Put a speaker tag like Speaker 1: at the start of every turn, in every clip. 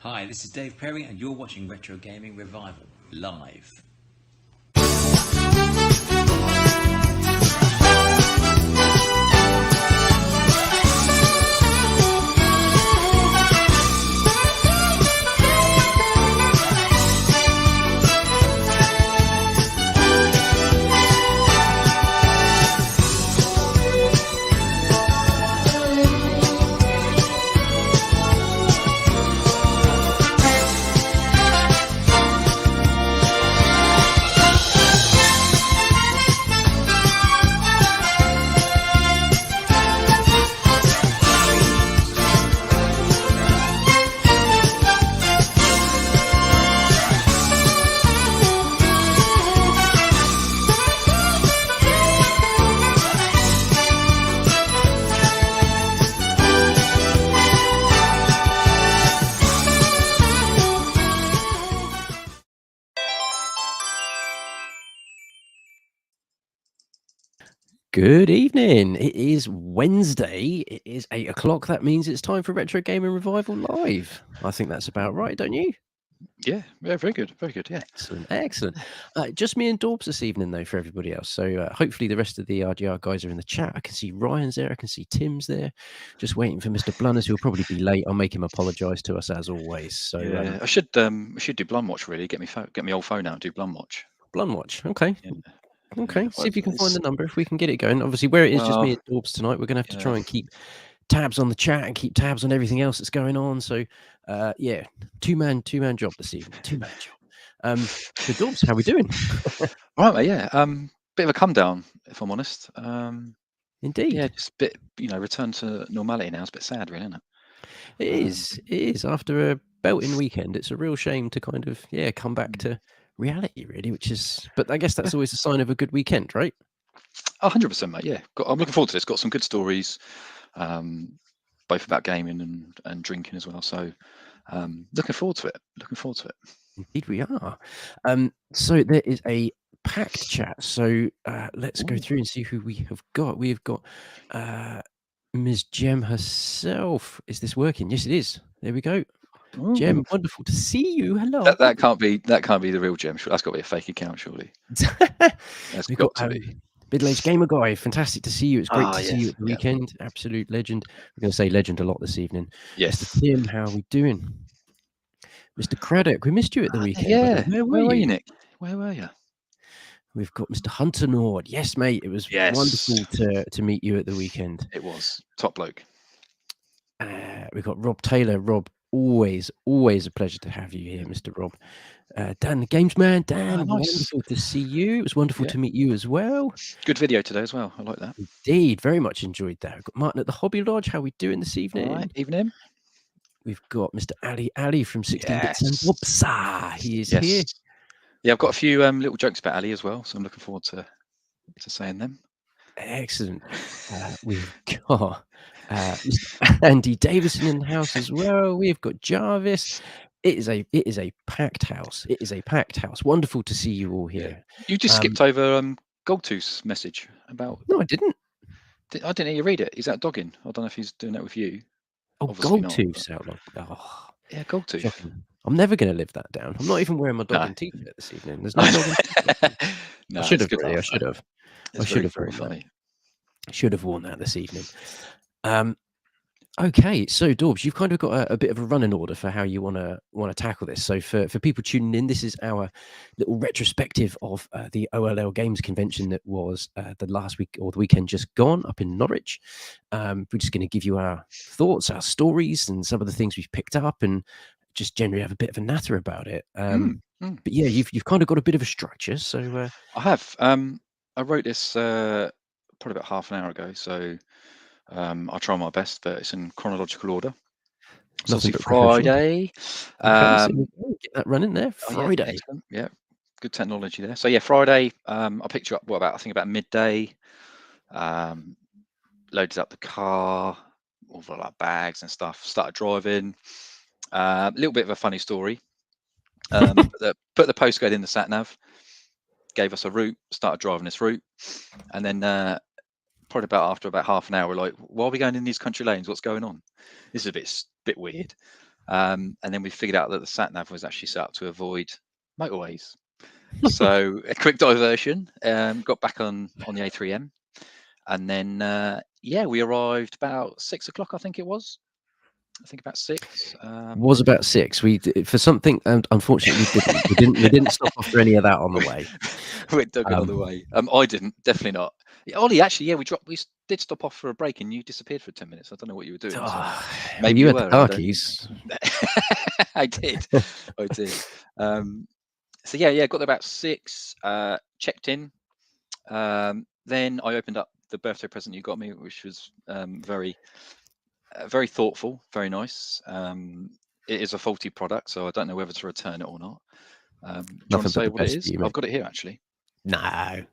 Speaker 1: Hi, this is Dave Perry, and you're watching Retro Gaming Revival live.
Speaker 2: Good evening. It is Wednesday. It is 8 o'clock. That means it's time for Retro Gaming Revival Live. I think that's about right, don't you?
Speaker 3: Yeah, very good, yeah.
Speaker 2: Excellent. Just me and Dorbs this evening, though, for everybody else. So hopefully the rest of the RGR guys are in the chat. I can see Ryan's there. I can see Tim's there. Just waiting for Mr. Blunners, who'll probably be late. I'll make him apologise to us as always. So
Speaker 3: yeah, I should do Blumwatch really. Get my old phone out and do Blumwatch.
Speaker 2: Blumwatch, okay.
Speaker 3: Yeah.
Speaker 2: Okay,
Speaker 3: Yeah,
Speaker 2: see if you can find the number, if we can get it going. Obviously, where it is just me and Dorbs tonight, we're going to have to try and keep tabs on the chat and keep tabs on everything else that's going on. So, yeah, two-man job this evening. Two-man job. So, Dorbs, how we doing?
Speaker 3: Right, mate, yeah. Bit of a come down, if I'm honest.
Speaker 2: Indeed.
Speaker 3: Yeah, just a bit, return to normality now. It's a bit sad, really, isn't it?
Speaker 2: It is. After a belting weekend, it's a real shame to kind of, come back to reality, really, but I guess that's always a sign of a good weekend, right?
Speaker 3: 100%, mate, yeah. I'm looking forward to this. Got some good stories, both about gaming and drinking as well. So, looking forward to it.
Speaker 2: Indeed we are. So there is a packed chat. So let's go through and see who we have got. We've got Ms. Jem herself. Is this working? Yes, it is. There we go. Ooh. Jem, wonderful to see you. Hello.
Speaker 3: That can't be the real Jem. That's got to be a fake account, surely. That's
Speaker 2: got to be. Middle-aged gamer guy, fantastic to see you. It's great to see you at the weekend. Absolute legend. We're going to say legend a lot this evening.
Speaker 3: Yes.
Speaker 2: Mr. Tim, how are we doing? Mr. Craddock, we missed you at the weekend.
Speaker 3: Yeah. Where were you, Nick? Where were you?
Speaker 2: We've got Mr. Hunter Nord. Yes, mate. It was wonderful to meet you at the weekend.
Speaker 3: It was. Top bloke.
Speaker 2: We've got Rob Taylor. Rob, always a pleasure to have you here, Mr. Rob. Dan, the games man. Dan, nice. Wonderful to see you. It was wonderful to meet you as well.
Speaker 3: Good video today as well. I like that.
Speaker 2: Indeed. Very much enjoyed that. We've got Martin at the Hobby Lodge. How are we doing this evening?
Speaker 3: All right. Evening.
Speaker 2: We've got Mr. Ali from 16 Bits and Whoopsa. He is here.
Speaker 3: Yeah, I've got a few little jokes about Ali as well, so I'm looking forward to saying them.
Speaker 2: Excellent. We've got Mr. Andy Davison in the house as well. We've got Jarvis. It is a packed house. It is a packed house. Wonderful to see you all here.
Speaker 3: Yeah. You just skipped over Goldtooth's message about.
Speaker 2: No, I didn't.
Speaker 3: I didn't hear you read it. He's out dogging. I don't know if he's doing that with you.
Speaker 2: Oh, Goldtooth's outlook. Oh,
Speaker 3: yeah, Goldtooth.
Speaker 2: Shocking. I'm never going to live that down. I'm not even wearing my dogging t-shirt this evening. There's no dogging.
Speaker 3: No,
Speaker 2: I should have. Really, I should have. I should have.
Speaker 3: Very funny.
Speaker 2: I should have worn that this evening. Okay, so Dorbs, you've kind of got a bit of a running order for how you want to tackle this. So for people tuning in, this is our little retrospective of the OLL Games convention that was the last week or the weekend just gone up in Norwich. We're just going to give you our thoughts, our stories, and some of the things we've picked up, and just generally have a bit of a natter about it. But yeah, you've kind of got a bit of a structure. So
Speaker 3: I have. I wrote this probably about half an hour ago. So. I'll try my best, but it's in chronological order. So obviously Friday.
Speaker 2: So get that running there. Friday.
Speaker 3: Yeah, good technology there. So yeah, Friday. I picked you up. I think about midday. Loaded up the car, all the like bags and stuff. Started driving. A little bit of a funny story. Put the postcode in the sat nav. Gave us a route. Started driving this route, and then. Probably after about half an hour, we're like, why are we going in these country lanes? What's going on? This is a bit weird. And then we figured out that the sat nav was actually set up to avoid motorways. So a quick diversion. Got back on the A3M, and then we arrived about 6 o'clock. I think it was. I think about 6.
Speaker 2: Was about 6. We for something, and unfortunately we didn't stop off for any of that on the way.
Speaker 3: We took it on the way. I didn't, definitely not. Ollie, actually, yeah, we did stop off for a break, and you disappeared for 10 minutes. I don't know what you were doing. So maybe
Speaker 2: you
Speaker 3: you
Speaker 2: had
Speaker 3: were.
Speaker 2: the car keys.
Speaker 3: I did. So yeah, got there about 6. Checked in. Then I opened up the birthday present you got me, which was very thoughtful, very nice. It is a faulty product, so I don't know whether to return it or not. Do you want to say what it is? I've got it here, actually.
Speaker 2: No.
Speaker 3: Are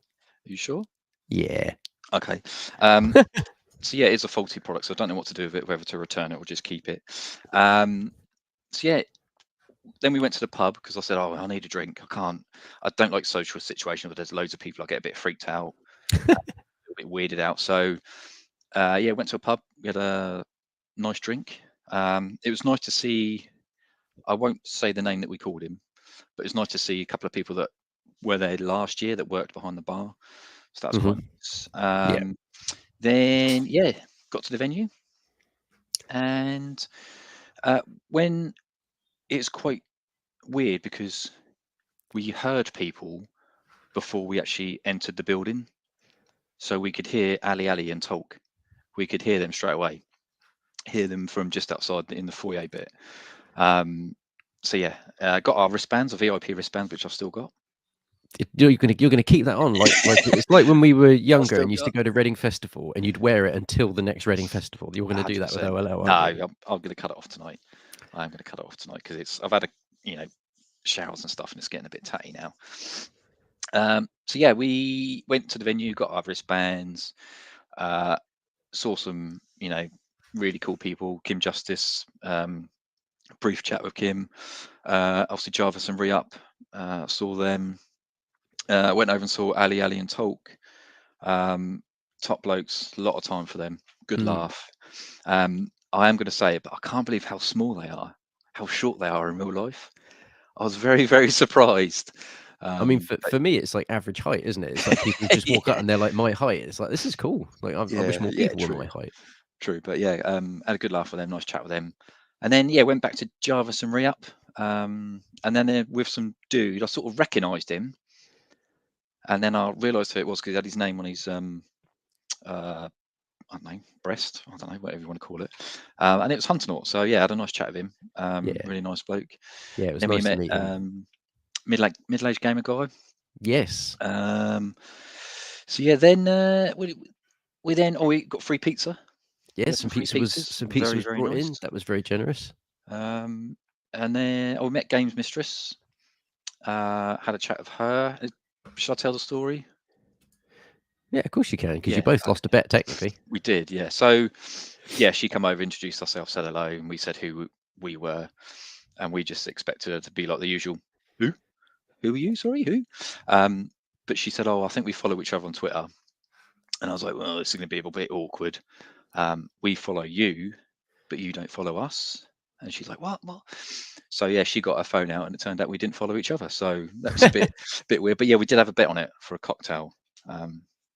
Speaker 3: you sure?
Speaker 2: Yeah.
Speaker 3: Okay. So yeah, it's a faulty product, so I don't know what to do with it, whether to return it or just keep it. So yeah, then we went to the pub because I said, oh, I need a drink. I don't like social situations where there's loads of people. I get a bit freaked out, a bit weirded out. So yeah, went to a pub. We had a nice drink. It was nice to see. I won't say the name that we called him, but it's nice to see a couple of people that were there last year that worked behind the bar. So that's quite nice. Then yeah, got to the venue, and when it's quite weird because we heard people before we actually entered the building, so we could hear Ali and Talk. We could hear them straight away, hear them from just outside in the foyer bit. So yeah, got our wristbands, a VIP wristband, which I've still got.
Speaker 2: You're gonna keep that on, like it's like when we were younger and used to go to Reading Festival, and you'd wear it until the next Reading Festival. You're going to do that with OLL?
Speaker 3: No, I'm going to cut it off tonight. I'm going to cut it off tonight because I've had showers and stuff, and it's getting a bit tatty now. So yeah, we went to the venue, got our wristbands, saw some really cool people. Kim Justice, brief chat with Kim. Obviously Jarvis and Re-Up, saw them. Went over and saw Ali and Talk. Top blokes, a lot of time for them. Good laugh. I am going to say it, but I can't believe how small they are, how short they are in real life. I was very, very surprised.
Speaker 2: I mean, for me, it's like average height, isn't it? It's like people just walk up and they're like my height. It's like, this is cool. Like I wish more people were my height.
Speaker 3: True, but yeah, had a good laugh with them, nice chat with them, and then yeah, went back to Jarvis and Re-Up, and then with some dude, I sort of recognised him, and then I realised who it was because he had his name on his I don't know, breast, I don't know, whatever you want to call it, and it was Hunternaut. So yeah, I had a nice chat with him. Really nice bloke.
Speaker 2: Yeah, it was nice to meet him.
Speaker 3: Middle-aged gamer guy.
Speaker 2: Yes.
Speaker 3: So yeah, then we got free pizza.
Speaker 2: Yeah, some pizza was brought in. That was very generous.
Speaker 3: And then we met Games Mistress. Had a chat with her. Should I tell the story?
Speaker 2: Yeah, of course you can, because you both lost a bet technically.
Speaker 3: We did, yeah. So yeah, she came over, introduced herself, said hello, and we said who we were, and we just expected her to be like the usual, who are you? Sorry, who? But she said, oh, I think we follow each other on Twitter. And I was like, well, this is going to be a bit awkward. We follow you, but you don't follow us. And she's like, what? So yeah, she got her phone out, and it turned out we didn't follow each other. So that was a bit weird. But yeah, we did have a bet on it for a cocktail,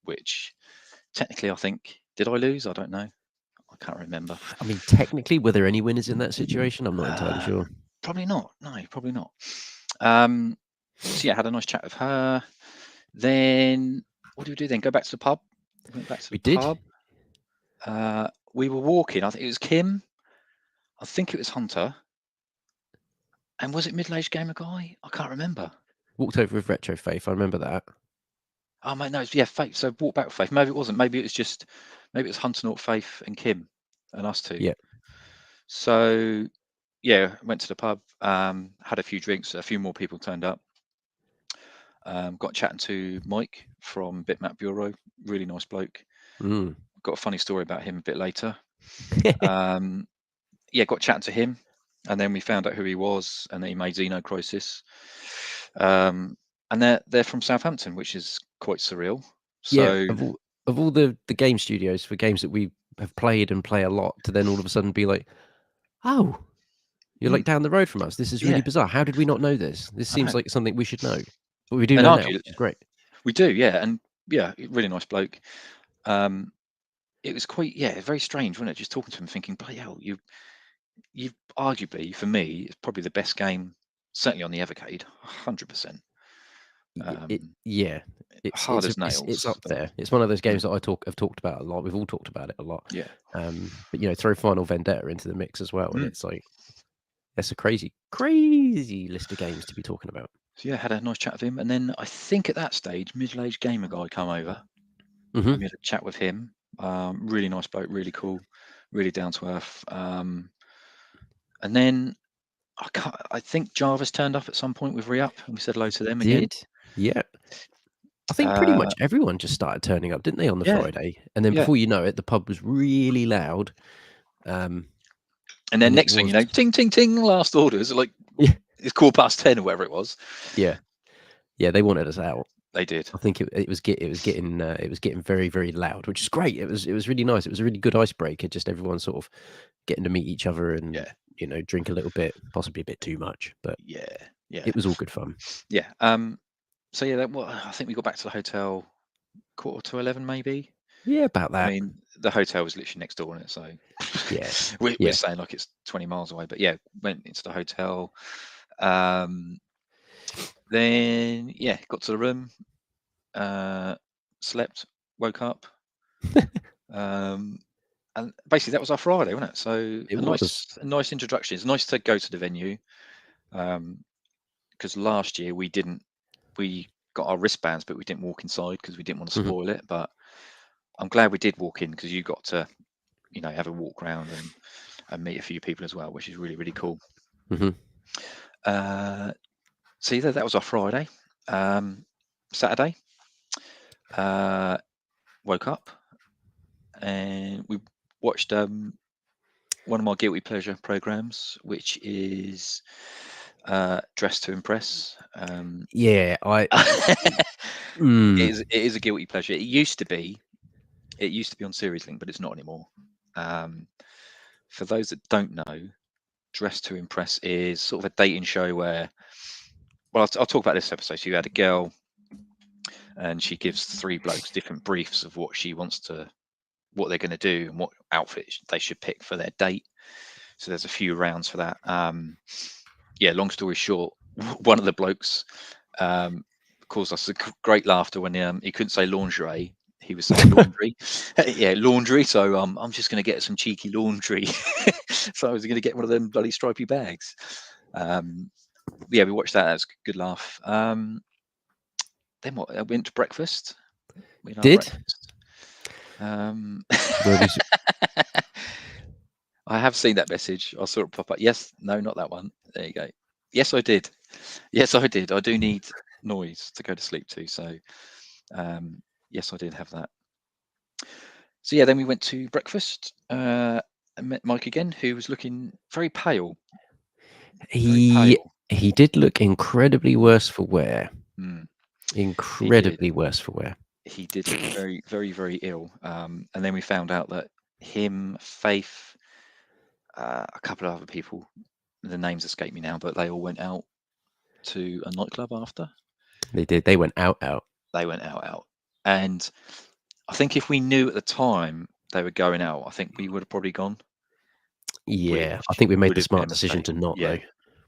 Speaker 3: which technically I think, did I lose? I don't know. I can't remember.
Speaker 2: I mean, technically, were there any winners in that situation? I'm not entirely sure.
Speaker 3: Probably not. No, probably not. So yeah, I had a nice chat with her. Then what did we do then? Go back to the pub? We went back to the pub. We were walking. I think it was Kim. I think it was Hunter. And was it middle-aged gamer guy? I can't remember.
Speaker 2: Walked over with Retro Faith. I remember that.
Speaker 3: Oh mate, no, yeah, Faith. So walked back with Faith. Maybe it wasn't. Maybe it was Hunter, Faith, and Kim, and us two.
Speaker 2: Yeah.
Speaker 3: So yeah, went to the pub. Had a few drinks. A few more people turned up. Got chatting to Mike from Bitmap Bureau. Really nice bloke. Got a funny story about him a bit later. Yeah, got chatting to him, and then we found out who he was, and that he made Xeno Crisis. And they're from Southampton, which is quite surreal. So
Speaker 2: yeah, of all the game studios for games that we have played and play a lot, to then all of a sudden be like, oh, You're like down the road from us. This is really
Speaker 3: Yeah.
Speaker 2: bizarre. How did we not know this? This
Speaker 3: I
Speaker 2: seems
Speaker 3: know.
Speaker 2: like something we should know, but we do
Speaker 3: And
Speaker 2: know now,
Speaker 3: argue,
Speaker 2: which is great.
Speaker 3: we do, yeah, and yeah, really nice bloke. It was quite, yeah, very strange, wasn't it? Just talking to him, thinking, bloody hell, you've arguably, for me, it's probably the best game, certainly on the Evercade, 100%.
Speaker 2: Yeah,
Speaker 3: Hard as
Speaker 2: it's up
Speaker 3: nails.
Speaker 2: there. It's one of those games that have talked about a lot. We've all talked about it a lot.
Speaker 3: Yeah.
Speaker 2: But you know, throw Final Vendetta into the mix as well, and
Speaker 3: Mm.
Speaker 2: it's like that's a crazy list of games to be talking about.
Speaker 3: So yeah, had a nice chat with him, and then I think at that stage, middle-aged gamer guy come over.
Speaker 2: Mhm.
Speaker 3: And we had a chat with him. Really nice bloke, really cool, really down to earth. And then I think Jarvis turned up at some point with Re-Up, and we said hello to them again.
Speaker 2: Yeah. I think pretty much everyone just started turning up, didn't they, on the
Speaker 3: Yeah.
Speaker 2: Friday? And then
Speaker 3: Yeah.
Speaker 2: before you know it, the pub was really loud.
Speaker 3: And then next thing you know, ting, ting, ting, last orders. Like,
Speaker 2: Yeah.
Speaker 3: it's 10:15 or whatever it was.
Speaker 2: Yeah. Yeah, they wanted us out.
Speaker 3: They did.
Speaker 2: I think it was getting very, very loud, which is great. It was really nice. It was a really good icebreaker. Just everyone sort of getting to meet each other and you know, drink a little bit, possibly a bit too much, but
Speaker 3: yeah,
Speaker 2: it was all good fun.
Speaker 3: Yeah. So yeah, I think we got back to the hotel 11:15, maybe.
Speaker 2: Yeah, about that.
Speaker 3: I mean, the hotel was literally next door, wasn't it? So
Speaker 2: yeah,
Speaker 3: we're saying like it's 20 miles away, but yeah, went into the hotel. Then yeah, got to the room, slept, woke up, and basically that was our Friday, wasn't it? So a nice introduction. It's nice to go to the venue, because last year we got our wristbands, but we didn't walk inside because we didn't want to spoil it. But I'm glad we did walk in because you got to, you know, have a walk around and meet a few people as well, which is really, really cool. So yeah, that was our Friday. Saturday, woke up and we watched one of my guilty pleasure programs, which is Dress to Impress.
Speaker 2: Yeah,
Speaker 3: it is a guilty pleasure. It used to be on Series Link, but it's not anymore. For those that don't know, Dress to Impress is sort of a dating show where, well, I'll talk about this episode. So you had a girl and she gives 3 blokes different briefs of what they're going to do and what outfit they should pick for their date. So there's a few rounds for that. Yeah, long story short, one of the blokes caused us a great laughter when he couldn't say lingerie. He was saying laundry. Yeah, laundry. So I'm just going to get some cheeky laundry. So I was going to get one of them bloody stripy bags. Yeah, we watched that. That was a good laugh. Then what? I went to breakfast. Breakfast. I have seen that message. I saw it pop up. Yes, no, not that one. There you go. Yes, I did. Yes, I did. I do need noise to go to sleep to. So, yes, I did have that. So yeah, then we went to breakfast and met Mike again, who was looking very pale.
Speaker 2: He did look incredibly worse for wear. Incredibly worse for wear.
Speaker 3: He did look very, very, very ill. And then we found out that him, Faith, a couple of other people, the names escape me now, but they all went out to a nightclub after.
Speaker 2: They did. They went out.
Speaker 3: They went out. And I think if we knew at the time they were going out, I think we would have probably gone.
Speaker 2: Yeah, I think we made the smart decision to not, though.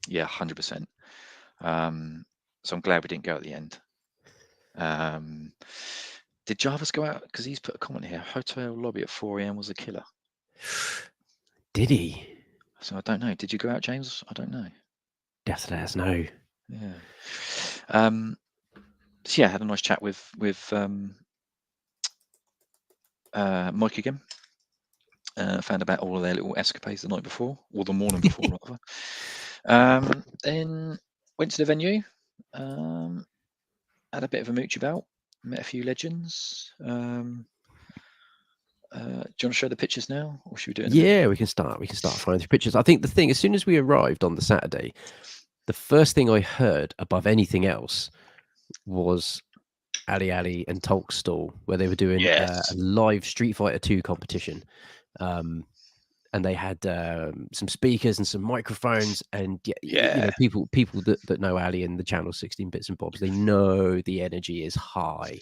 Speaker 3: Yeah, 100%. So I'm glad we didn't go at the end. Did Jarvis go out? Because he's put a comment here. Hotel lobby at 4 a.m. was a killer.
Speaker 2: Did he?
Speaker 3: So I don't know. Did you go out, James? I don't know.
Speaker 2: Yes, let us know.
Speaker 3: Yeah. So yeah, I had a nice chat with Mike again. Found about all of their little escapades the night before, or the morning before, rather. Then went to the venue. Had a bit of a mooch about. Met a few legends. Do you want to show the pictures now, or should we do it?
Speaker 2: Yeah, we can start finding the pictures. I think the thing, as soon as we arrived on the Saturday, the first thing I heard above anything else was Ali and Tolk's stall, where they were doing a live Street Fighter 2 competition. And and they had some speakers and some microphones, and you
Speaker 3: Yeah.
Speaker 2: know, people that know Ali and the channel 16 Bits and Bobs, they know the energy is high,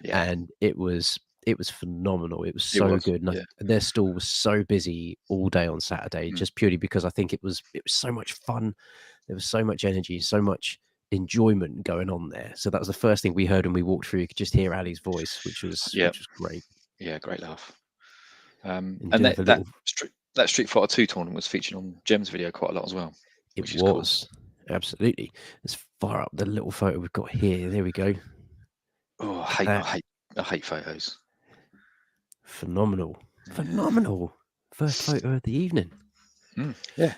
Speaker 3: Yeah.
Speaker 2: and it was phenomenal. It was
Speaker 3: It
Speaker 2: so
Speaker 3: was.
Speaker 2: good, and
Speaker 3: Yeah.
Speaker 2: their stall was so busy all day on Saturday,
Speaker 3: Mm.
Speaker 2: just purely because I think it was so much fun. There was so much energy, so much enjoyment going on there. So that was the first thing we heard when we walked through. You could just hear Ali's voice, which was great.
Speaker 3: Yeah, great laugh. And
Speaker 2: And
Speaker 3: that Street Fighter 2 tournament was featured on Gem's video quite a lot as well.
Speaker 2: It was cool. Absolutely. Let's fire up the little photo we've got here. There we go.
Speaker 3: Oh, I hate photos.
Speaker 2: Phenomenal. First photo of the evening.
Speaker 3: Yeah.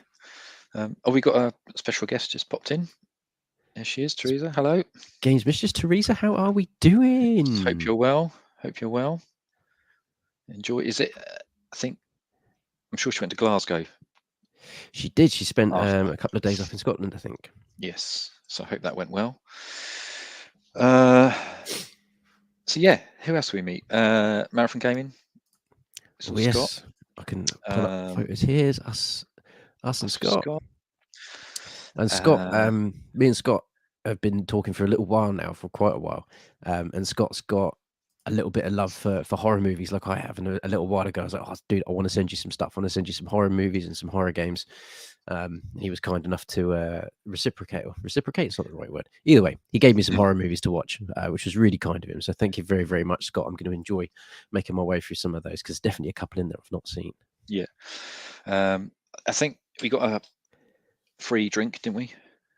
Speaker 3: We got a special guest just popped in. There she is, Teresa. Hello.
Speaker 2: Games Mistress Teresa, how are we doing?
Speaker 3: Hope you're well. Enjoy. Is it? I'm sure she went to Glasgow.
Speaker 2: She did. She spent a couple of days up in Scotland, I think.
Speaker 3: Yes. So I hope that went well. So yeah, who else do we meet? Marathon Gaming.
Speaker 2: Yes,
Speaker 3: Scott.
Speaker 2: I can pull up photos. Here's us and Scott. And Scott, me and Scott have been talking for a little while now, for quite a while. And Scott's got a little bit of love for horror movies like I have. And a little while ago, I was like, oh, dude, I want to send you some stuff. I want to send you some horror movies and some horror games. He was kind enough to reciprocate. Reciprocate's not the right word. Either way, he gave me some horror movies to watch, which was really kind of him. So thank you very, very much, Scott. I'm going to enjoy making my way through some of those, because definitely a couple in there I've not seen.
Speaker 3: Yeah. I think we got a free drink, didn't we?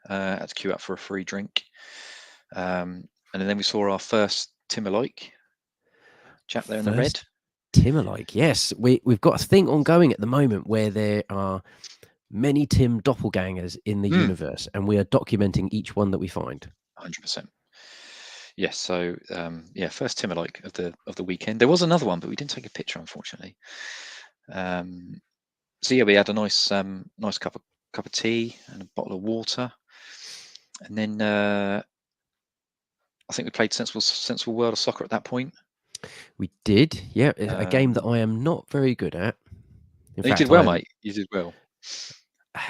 Speaker 3: Had to queue up for a free drink. And then we saw our first Timberlake chap there in the red.
Speaker 2: Timberlake, yes. We've got a thing ongoing at the moment where there are many Tim doppelgangers in the universe, and we are documenting each one that we find.
Speaker 3: 100%. Yes. So first Timberlake of the weekend. There was another one, but we didn't take a picture, unfortunately. So yeah, we had a nice cup of tea and a bottle of water, and then I think we played Sensible World of Soccer at that point.
Speaker 2: We did, yeah. A game that I am not very good at.
Speaker 3: In fact, you did well, mate. You did well.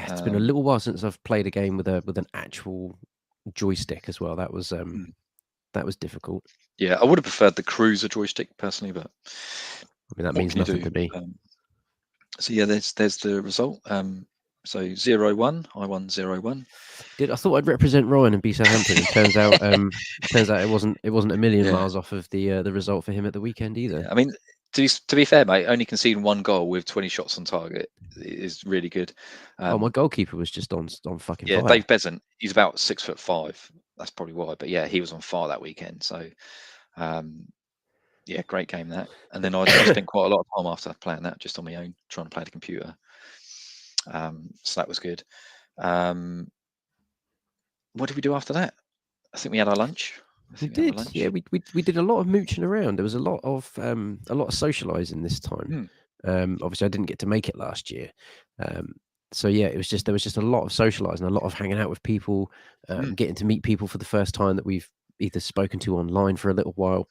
Speaker 2: It's been a little while since I've played a game with an actual joystick as well. That was difficult.
Speaker 3: Yeah, I would have preferred the cruiser joystick personally, but
Speaker 2: I mean, that means nothing to me.
Speaker 3: So yeah, there's the result. So 0-1. I won 0-1.
Speaker 2: I thought I'd represent Ryan and be Southampton. It turns out it wasn't a million miles off of the result for him at the weekend either.
Speaker 3: Yeah, I mean, to be fair, mate, only conceding one goal with 20 shots on target is really good.
Speaker 2: My goalkeeper was just on fucking fire.
Speaker 3: Dave Bezant, he's about 6'5". That's probably why. But yeah, he was on fire that weekend. So yeah, great game that. And then I spent quite a lot of time after playing that just on my own, trying to play the computer. So that was good. What did we do after that? I think we had our lunch.
Speaker 2: We did. Yeah, we did a lot of mooching around. There was a lot of socializing this time. Obviously, I didn't get to make it last year. So yeah, there was just a lot of socializing, a lot of hanging out with people, getting to meet people for the first time that we've either spoken to online for a little while.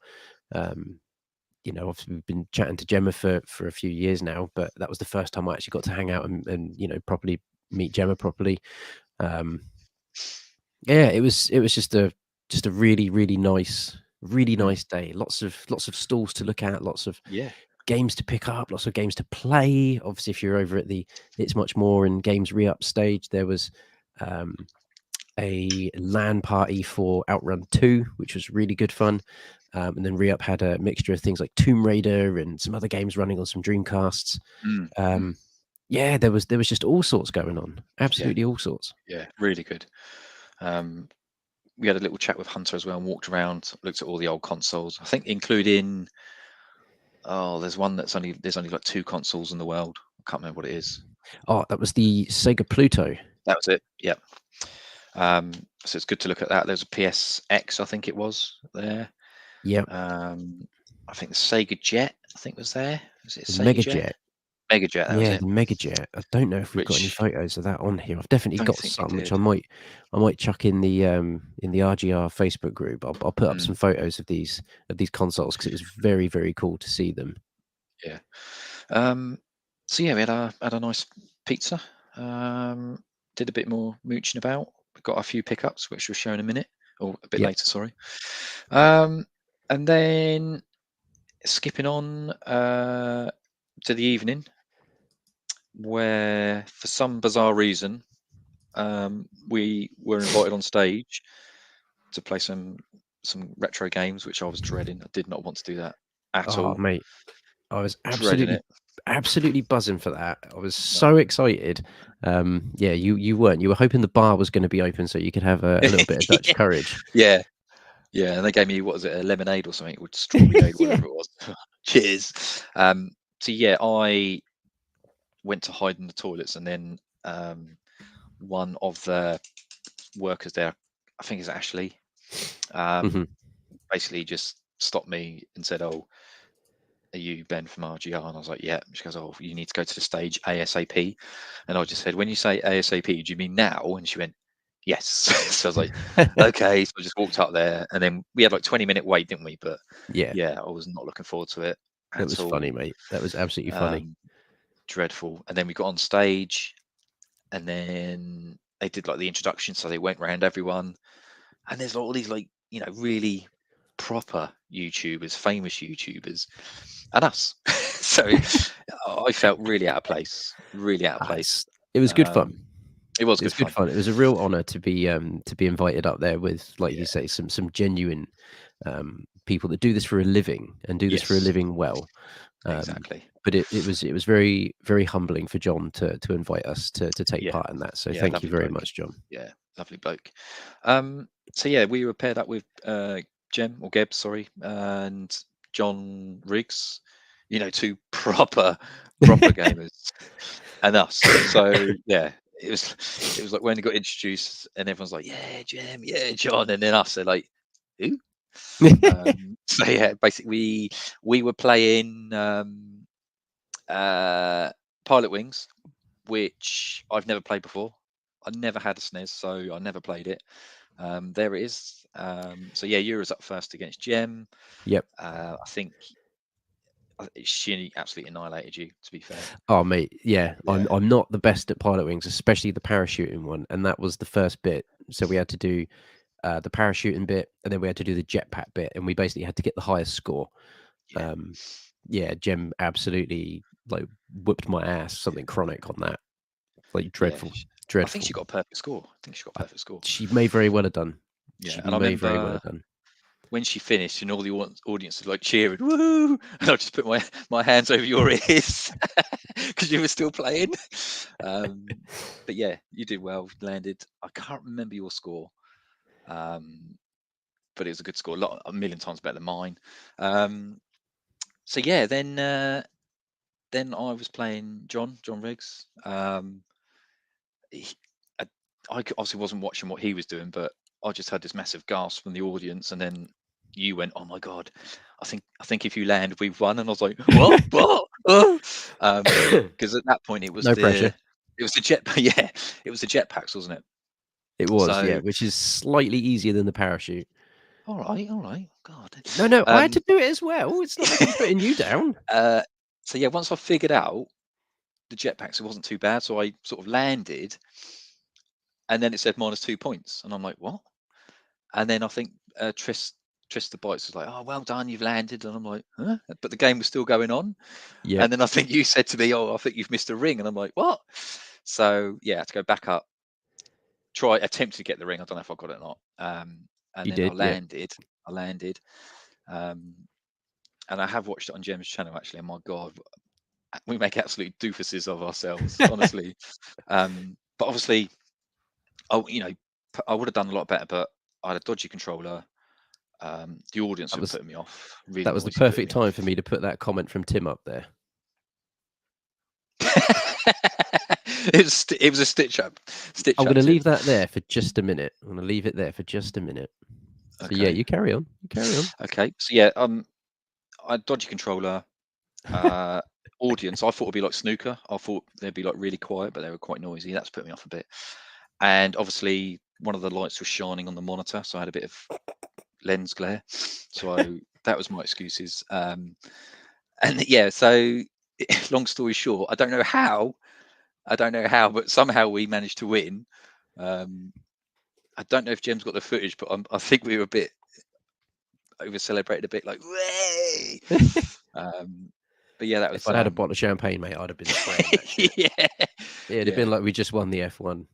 Speaker 2: Obviously we've been chatting to Gemma for a few years now, but that was the first time I actually got to hang out and properly meet Gemma properly. Yeah, it was just a really, really nice day. Lots of stalls to look at, lots of games to pick up, lots of games to play. Obviously, if you're over at the It's Much More and Games Re-Up stage, there was a LAN party for Outrun 2, which was really good fun. And then Re-Up had a mixture of things like Tomb Raider and some other games running on some Dreamcasts. Yeah, there was just all sorts going on. Absolutely all sorts.
Speaker 3: Yeah, really good. We had a little chat with Hunter as well and walked around, looked at all the old consoles. I think including there's one there's only like 2 consoles in the world. I can't remember what it is.
Speaker 2: Oh, that was the Sega Pluto.
Speaker 3: That was it. Yeah. So it's good to look at that. There's a PSX, I think it was there.
Speaker 2: Yeah.
Speaker 3: I think the Sega Jet, I think was there. Was it
Speaker 2: Mega Jet?
Speaker 3: Mega Jet. That was it.
Speaker 2: The Mega Jet. I don't know if we've got any photos of that on here. I've definitely got some, which I might chuck in the RGR Facebook group. I'll put up some photos of these consoles because it was very, very cool to see them.
Speaker 3: Yeah. So yeah, we had a nice pizza. Did a bit more mooching about. We got a few pickups, which we'll show in a minute, or a bit
Speaker 2: Yep.
Speaker 3: later. Sorry. And then skipping on to the evening, where for some bizarre reason we were invited on stage to play some retro games, which I was dreading. I did not want to do that at
Speaker 2: Oh,
Speaker 3: all.
Speaker 2: mate, I was
Speaker 3: Dreading it.
Speaker 2: absolutely buzzing for that. I was
Speaker 3: No.
Speaker 2: so excited. Yeah, you weren't. You were hoping the bar was going to be open so you could have a little bit of Dutch courage.
Speaker 3: Yeah, and they gave me, what was it, a lemonade or something, or strawberry aid,
Speaker 2: Yeah.
Speaker 3: whatever it was. Cheers. So yeah, I went to hide in the toilets, and then one of the workers there, I think it's Ashley,
Speaker 2: Mhm.
Speaker 3: basically just stopped me and said, "Oh, are you Ben from RGR?" And I was like, "Yeah." She goes, "Oh, you need to go to the stage ASAP." And I just said, "When you say ASAP, do you mean now?" And she went, "Yes." So I was like, "Okay." So I just walked up there, and then we had like 20-minute wait, didn't we? But
Speaker 2: Yeah,
Speaker 3: yeah, I was not looking forward to it
Speaker 2: that
Speaker 3: at
Speaker 2: was funny,
Speaker 3: all.
Speaker 2: mate. That was absolutely funny.
Speaker 3: Dreadful. And then we got on stage, and then they did like the introduction, so they went round everyone, and there's all these like, really proper YouTubers, famous YouTubers, and us. So I felt really out of place, really out of place.
Speaker 2: It was good fun.
Speaker 3: It was
Speaker 2: It was
Speaker 3: good
Speaker 2: good
Speaker 3: fun.
Speaker 2: fun. It was a real honor to be invited up there with, like you
Speaker 3: Yeah,
Speaker 2: say, some genuine people that do this for a living and do this for a
Speaker 3: yes,
Speaker 2: living well.
Speaker 3: exactly.
Speaker 2: But it was very, very humbling for John to invite us to take
Speaker 3: Yeah,
Speaker 2: part in that. So
Speaker 3: yeah,
Speaker 2: thank you
Speaker 3: lovely
Speaker 2: very
Speaker 3: bloke.
Speaker 2: much, John.
Speaker 3: Yeah, lovely bloke. So yeah, we were paired up with Geb, sorry, and John Riggs. Two proper gamers, and us. So yeah, it was like when he got introduced, and everyone's like, "Yeah, Jem, yeah, John," and then us, they're like, "Who?" So yeah, basically we were playing Pilot Wings, which I've never played before. I never had a SNES, so I never played it. There it is. So yeah, Eura's up first against Gem.
Speaker 2: Yep.
Speaker 3: I think she absolutely annihilated you, to be fair.
Speaker 2: Oh mate, yeah.
Speaker 3: Yeah,
Speaker 2: I'm not the best at pilot wings, especially the parachuting one, and that was the first bit. So we had to do the parachuting bit, and then we had to do the jetpack bit, and we basically had to get the highest score.
Speaker 3: yeah,
Speaker 2: Yeah, Jem absolutely like whooped my ass, something chronic on that. Like
Speaker 3: yeah.
Speaker 2: dreadful,
Speaker 3: I think she
Speaker 2: dreadful.
Speaker 3: got a perfect score. I think she got a perfect score.
Speaker 2: She may very well have done.
Speaker 3: Yeah,
Speaker 2: She
Speaker 3: and I
Speaker 2: may very well
Speaker 3: remember
Speaker 2: have done.
Speaker 3: when she finished, and all the audience was like cheering, "Woo!" And I just put my hands over your ears because you were still playing. But yeah, you did well. Landed. I can't remember your score, but it was a good score, a million times better than mine. So yeah, then I was playing John Riggs. He, I obviously wasn't watching what he was doing, but I just had this massive gasp from the audience, and then you went, "Oh my god, I think if you land, we've won." And I was like, "What? What?" Because at that point it was
Speaker 2: No pressure.
Speaker 3: the jet, yeah, it was the jetpacks, wasn't it?
Speaker 2: It was, yeah,
Speaker 3: So
Speaker 2: which is slightly easier than the parachute.
Speaker 3: all right, God.
Speaker 2: No, I had
Speaker 3: Um,
Speaker 2: to do it as well. It's not like I'm putting you down.
Speaker 3: uh, so yeah, once I figured out the jetpacks, it wasn't too bad. So I sort of landed, and then it said -2 points, and I'm like, "What?" And then I think Tris the Bites was like, "Oh, well done, you've landed," and I'm like, "Huh?" But the game was still going on.
Speaker 2: Yep.
Speaker 3: And then I think you said to me, "Oh, I think you've missed a ring," and I'm like, "What?" So yeah, I had to go back up, attempt to get the ring. I don't know if I got it or not. And
Speaker 2: You
Speaker 3: then I
Speaker 2: did, yeah.
Speaker 3: landed. I landed. Um, and I have watched it on Jem's channel actually. And my God, we make absolute doofuses of ourselves, honestly. But obviously, I would have done a lot better, but I had a dodgy controller. The audience
Speaker 2: That
Speaker 3: were
Speaker 2: was
Speaker 3: putting me off, really
Speaker 2: that was the
Speaker 3: noisy, putting
Speaker 2: perfect
Speaker 3: me
Speaker 2: time for
Speaker 3: off.
Speaker 2: me to put that comment from Tim up there.
Speaker 3: It was a stitch up.
Speaker 2: I'm gonna
Speaker 3: Tim.
Speaker 2: leave that there for just a minute. I'm gonna leave it there for just a minute. So yeah,
Speaker 3: Okay.
Speaker 2: you carry on. You carry on.
Speaker 3: Okay. So yeah, I had dodgy controller. Audience, I thought it'd be like snooker. I thought they'd be like really quiet, but they were quite noisy. That's put me off a bit. And obviously, one of the lights was shining on the monitor, so I had a bit of lens glare. So that was my excuses. And yeah, so long story short, I don't know how, but somehow we managed to win. I don't know if Jem's got the footage, but I think we were a bit over celebrated, a bit like, way. But yeah, that was.
Speaker 2: If I'd had a bottle of champagne, mate, I'd have been spraying that shit.
Speaker 3: Yeah,
Speaker 2: It'd have been like we just won the F1.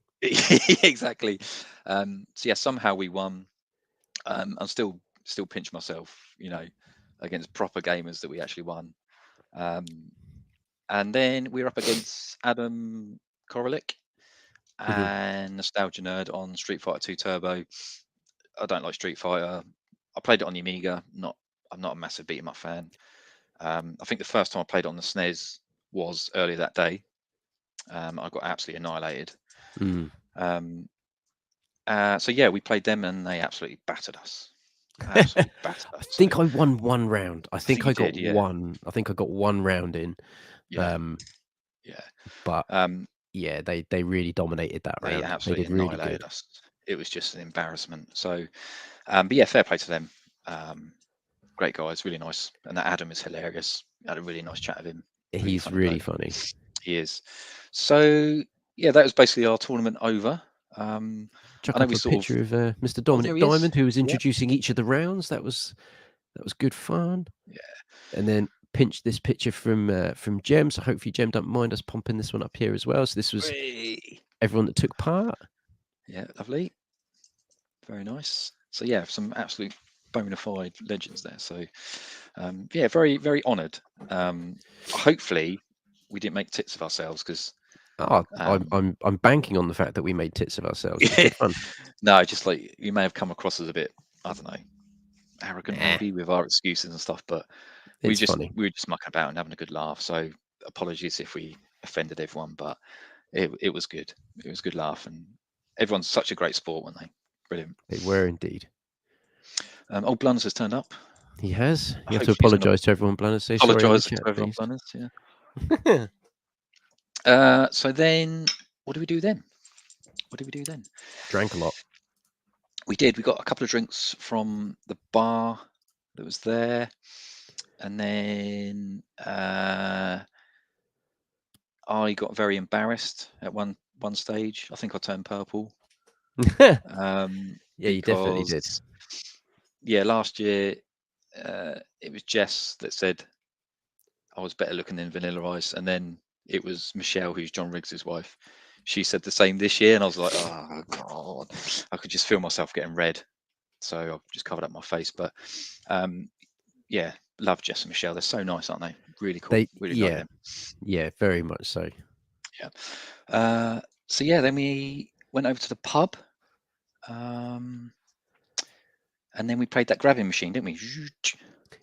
Speaker 3: exactly. So yeah, somehow we won. I'm still pinch myself, against proper gamers that we actually won. And then we were up against Adam Korolik and Nostalgia Nerd on Street Fighter 2 Turbo. I don't like Street Fighter. I played it on the Amiga. I'm not a massive beat 'em up fan. I think the first time I played it on the SNES was earlier that day. I got absolutely annihilated. So yeah, we played them and they absolutely battered us. Absolutely battered us.
Speaker 2: I think I won one round. I think I got
Speaker 3: did,
Speaker 2: one. I think I got one round in.
Speaker 3: Yeah.
Speaker 2: But yeah, they really dominated that round.
Speaker 3: They absolutely
Speaker 2: did really
Speaker 3: annihilated
Speaker 2: good.
Speaker 3: us. It was just an embarrassment. So, but yeah, fair play to them. Great guys, really nice. And that Adam is hilarious. I had a really nice chat with him.
Speaker 2: He's really funny.
Speaker 3: He is. So yeah, that was basically our tournament over.
Speaker 2: Chuck
Speaker 3: I know
Speaker 2: up
Speaker 3: we
Speaker 2: a
Speaker 3: sort
Speaker 2: picture of Mr.
Speaker 3: there
Speaker 2: Dominic
Speaker 3: he is.
Speaker 2: Diamond, who was introducing each of the rounds. That was good fun.
Speaker 3: Yeah.
Speaker 2: And then pinched this picture from Jem. So hopefully Jem don't mind us pumping this one up here as well. So this was everyone that took part.
Speaker 3: Yeah, lovely. Very nice. So yeah, some absolute bona fide legends there. So yeah, very, very honoured. Hopefully we didn't make tits of ourselves because
Speaker 2: I'm banking on the fact that we made tits of ourselves. It was good fun.
Speaker 3: No, just like you may have come across as a bit, I don't know, arrogant maybe with our excuses and stuff, but we were just mucking about and having a good laugh. So apologies if we offended everyone, but it was good. It was a good laugh, and everyone's such a great sport, weren't they? Brilliant.
Speaker 2: They were indeed.
Speaker 3: Old Blunners has turned up.
Speaker 2: He has. You have to apologise to everyone, Blunners. Say
Speaker 3: apologise
Speaker 2: sorry
Speaker 3: to everyone, Blunners.
Speaker 2: Yeah.
Speaker 3: So then, what do we do then?
Speaker 2: Drank a lot.
Speaker 3: We did. We got a couple of drinks from the bar that was there, and then I got very embarrassed at one stage. I think I turned purple.
Speaker 2: Yeah, you definitely did.
Speaker 3: Yeah, last year it was Jess that said I was better looking than Vanilla Ice, and then it was Michelle, who's John Riggs's wife. She said the same this year, and I was like, oh god, I could just feel myself getting red, so I just covered up my face. But yeah, love Jess and Michelle. They're so nice, aren't they? Really cool. Really like them.
Speaker 2: Yeah, very much so.
Speaker 3: Yeah. So yeah, then we went over to the pub, and then we played that grabbing machine, didn't we?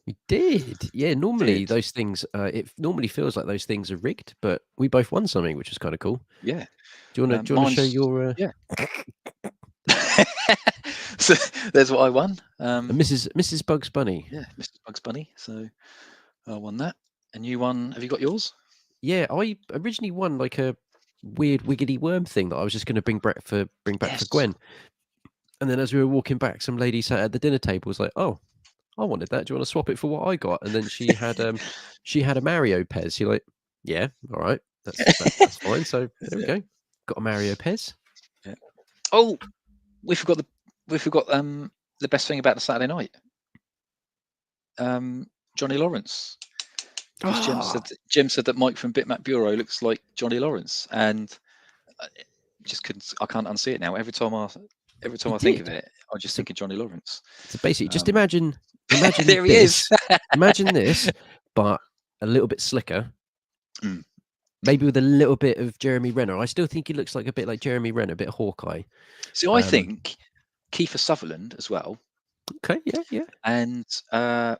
Speaker 2: We did. Yeah, normally those things, it normally feels like those things are rigged, but we both won something, which is kind of cool.
Speaker 3: Yeah.
Speaker 2: Do you want to show your?
Speaker 3: Yeah. So there's what I won.
Speaker 2: Mrs. Bugs Bunny.
Speaker 3: Yeah, Mrs. Bugs Bunny. So I won that, and you won. Have you got yours?
Speaker 2: Yeah, I originally won like a weird wiggly worm thing that I was just going to bring back for Gwen. And then as we were walking back, some lady sat at the dinner table was like, "Oh, I wanted that. Do you want to swap it for what I got?" And then she had a Mario Pez. You're like, "Yeah, all right, that's fine." So there we go. Got a Mario Pez.
Speaker 3: Yeah. Oh, we forgot the best thing about the Saturday night. Johnny Lawrence. Jim said that Mike from Bitmap Bureau looks like Johnny Lawrence, and I can't unsee it now. Every time I think of it, I just think of Johnny Lawrence.
Speaker 2: So basically, just imagine
Speaker 3: there he
Speaker 2: this.
Speaker 3: is.
Speaker 2: Imagine this, but a little bit slicker. Maybe with a little bit of Jeremy Renner. I still think he looks like a bit like Jeremy Renner, a bit of Hawkeye.
Speaker 3: So I think Kiefer Sutherland as well.
Speaker 2: Okay, yeah.
Speaker 3: And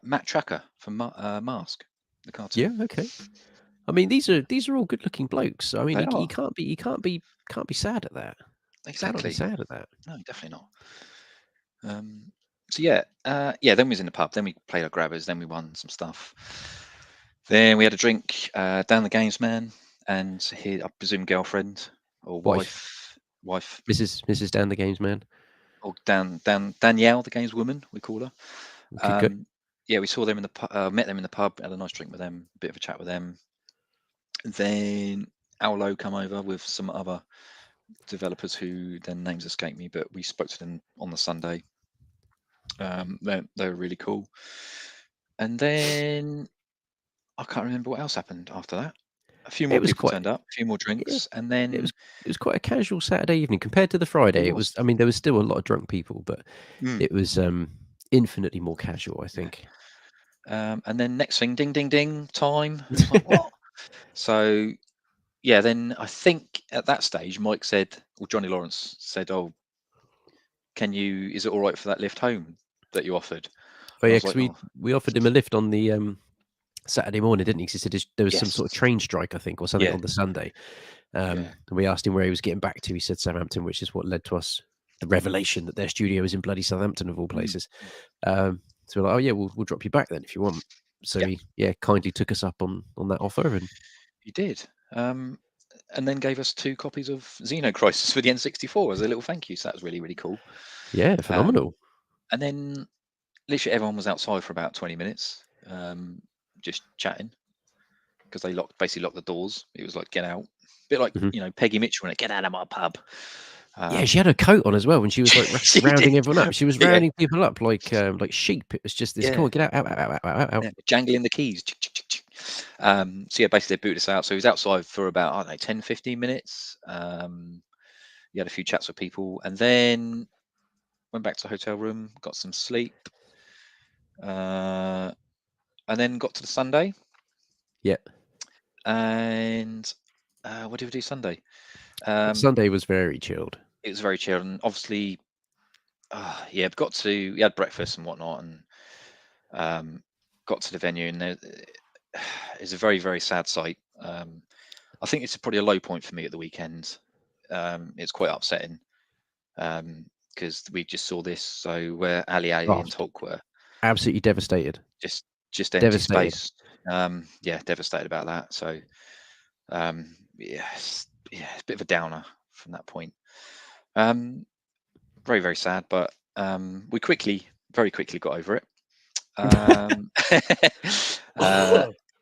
Speaker 3: Matt Tracker from Mask, the cartoon.
Speaker 2: Yeah, okay. I mean, these are all good-looking blokes. I mean,
Speaker 3: They
Speaker 2: you can't be sad at that.
Speaker 3: Exactly.
Speaker 2: Can't be sad at that.
Speaker 3: No, definitely not. So yeah. Then we was in the pub. Then we played our grabbers. Then we won some stuff. Then we had a drink. Dan the Games Man and his, I presume, girlfriend or wife.
Speaker 2: Mrs. Dan the Games Man.
Speaker 3: Or Danielle, the games woman, we call her.
Speaker 2: Okay, good.
Speaker 3: Yeah, we saw them in the pub, met them in the pub, had a nice drink with them, a bit of a chat with them. Then OLL come over with some other developers who their names escape me, but we spoke to them on the Sunday. They were really cool. And then I can't remember what else happened after that. A few more
Speaker 2: It was
Speaker 3: people
Speaker 2: quite.
Speaker 3: turned up, a few more
Speaker 2: Yeah,
Speaker 3: drinks, and
Speaker 2: it
Speaker 3: then
Speaker 2: was. It was quite a casual Saturday evening compared to the
Speaker 3: it
Speaker 2: Friday. It
Speaker 3: was.
Speaker 2: was. I mean, there was still a lot of drunk people, but
Speaker 3: Mm,
Speaker 2: it was infinitely more casual, I
Speaker 3: yeah.
Speaker 2: think.
Speaker 3: And then next thing, ding, ding, ding, time. It's like, what? So, yeah, then I think at that stage, Mike said, or Johnny Lawrence said, oh, is it all right for that lift home that you offered?
Speaker 2: Oh
Speaker 3: And I
Speaker 2: yeah,
Speaker 3: was
Speaker 2: because
Speaker 3: like, oh,
Speaker 2: we offered him a lift on the Saturday morning, didn't he? 'Cause he said there was some
Speaker 3: yes.
Speaker 2: sort of train strike, I think, or something
Speaker 3: Yeah.
Speaker 2: on the Sunday.
Speaker 3: Yeah.
Speaker 2: And we asked him where he was getting back to. He said Southampton, which is what led to us the revelation that their studio is in bloody Southampton of all
Speaker 3: Mm,
Speaker 2: places. So we're like, oh yeah, we'll drop you back then if you want. So
Speaker 3: yeah,
Speaker 2: he kindly took us up on that offer, and
Speaker 3: he did. And then gave us 2 copies of Xenocrisis for the N64 as a little thank you. So that was really, really cool.
Speaker 2: yeah,
Speaker 3: Um,
Speaker 2: phenomenal.
Speaker 3: and then literally everyone was outside for about 20 minutes, just chatting because they basically locked the doors. It was like, get out. Bit like,
Speaker 2: Mhm.
Speaker 3: Peggy Mitchell when it, get out of my pub.
Speaker 2: Yeah, she
Speaker 3: Um,
Speaker 2: had a coat on as well when she was like
Speaker 3: she did.
Speaker 2: rounding everyone up. She was
Speaker 3: Yeah,
Speaker 2: rounding people up like sheep. It was just this. Come
Speaker 3: yeah,
Speaker 2: on, get out.
Speaker 3: yeah. Jangling the keys. So yeah, basically they booted us out. So he was outside for about, I don't know, 10, 15 minutes. He had a few chats with people and then went back to the hotel room, got some sleep, and then got to the Sunday.
Speaker 2: Yeah,
Speaker 3: And what did we do Sunday? Um,
Speaker 2: Sunday was very chilled.
Speaker 3: it was very chill, and obviously, yeah, we had breakfast and whatnot, and got to the venue, and it's a very, very sad sight. I think it's probably a low point for me at the weekend. It's quite upsetting because we just saw this. So where Ali
Speaker 2: Oh,
Speaker 3: and Tolk were
Speaker 2: absolutely devastated.
Speaker 3: just empty
Speaker 2: Devastated.
Speaker 3: space. Yeah, devastated about that. So yeah, it's a bit of a downer from that point. Very, very sad, but we very quickly got over it. Um,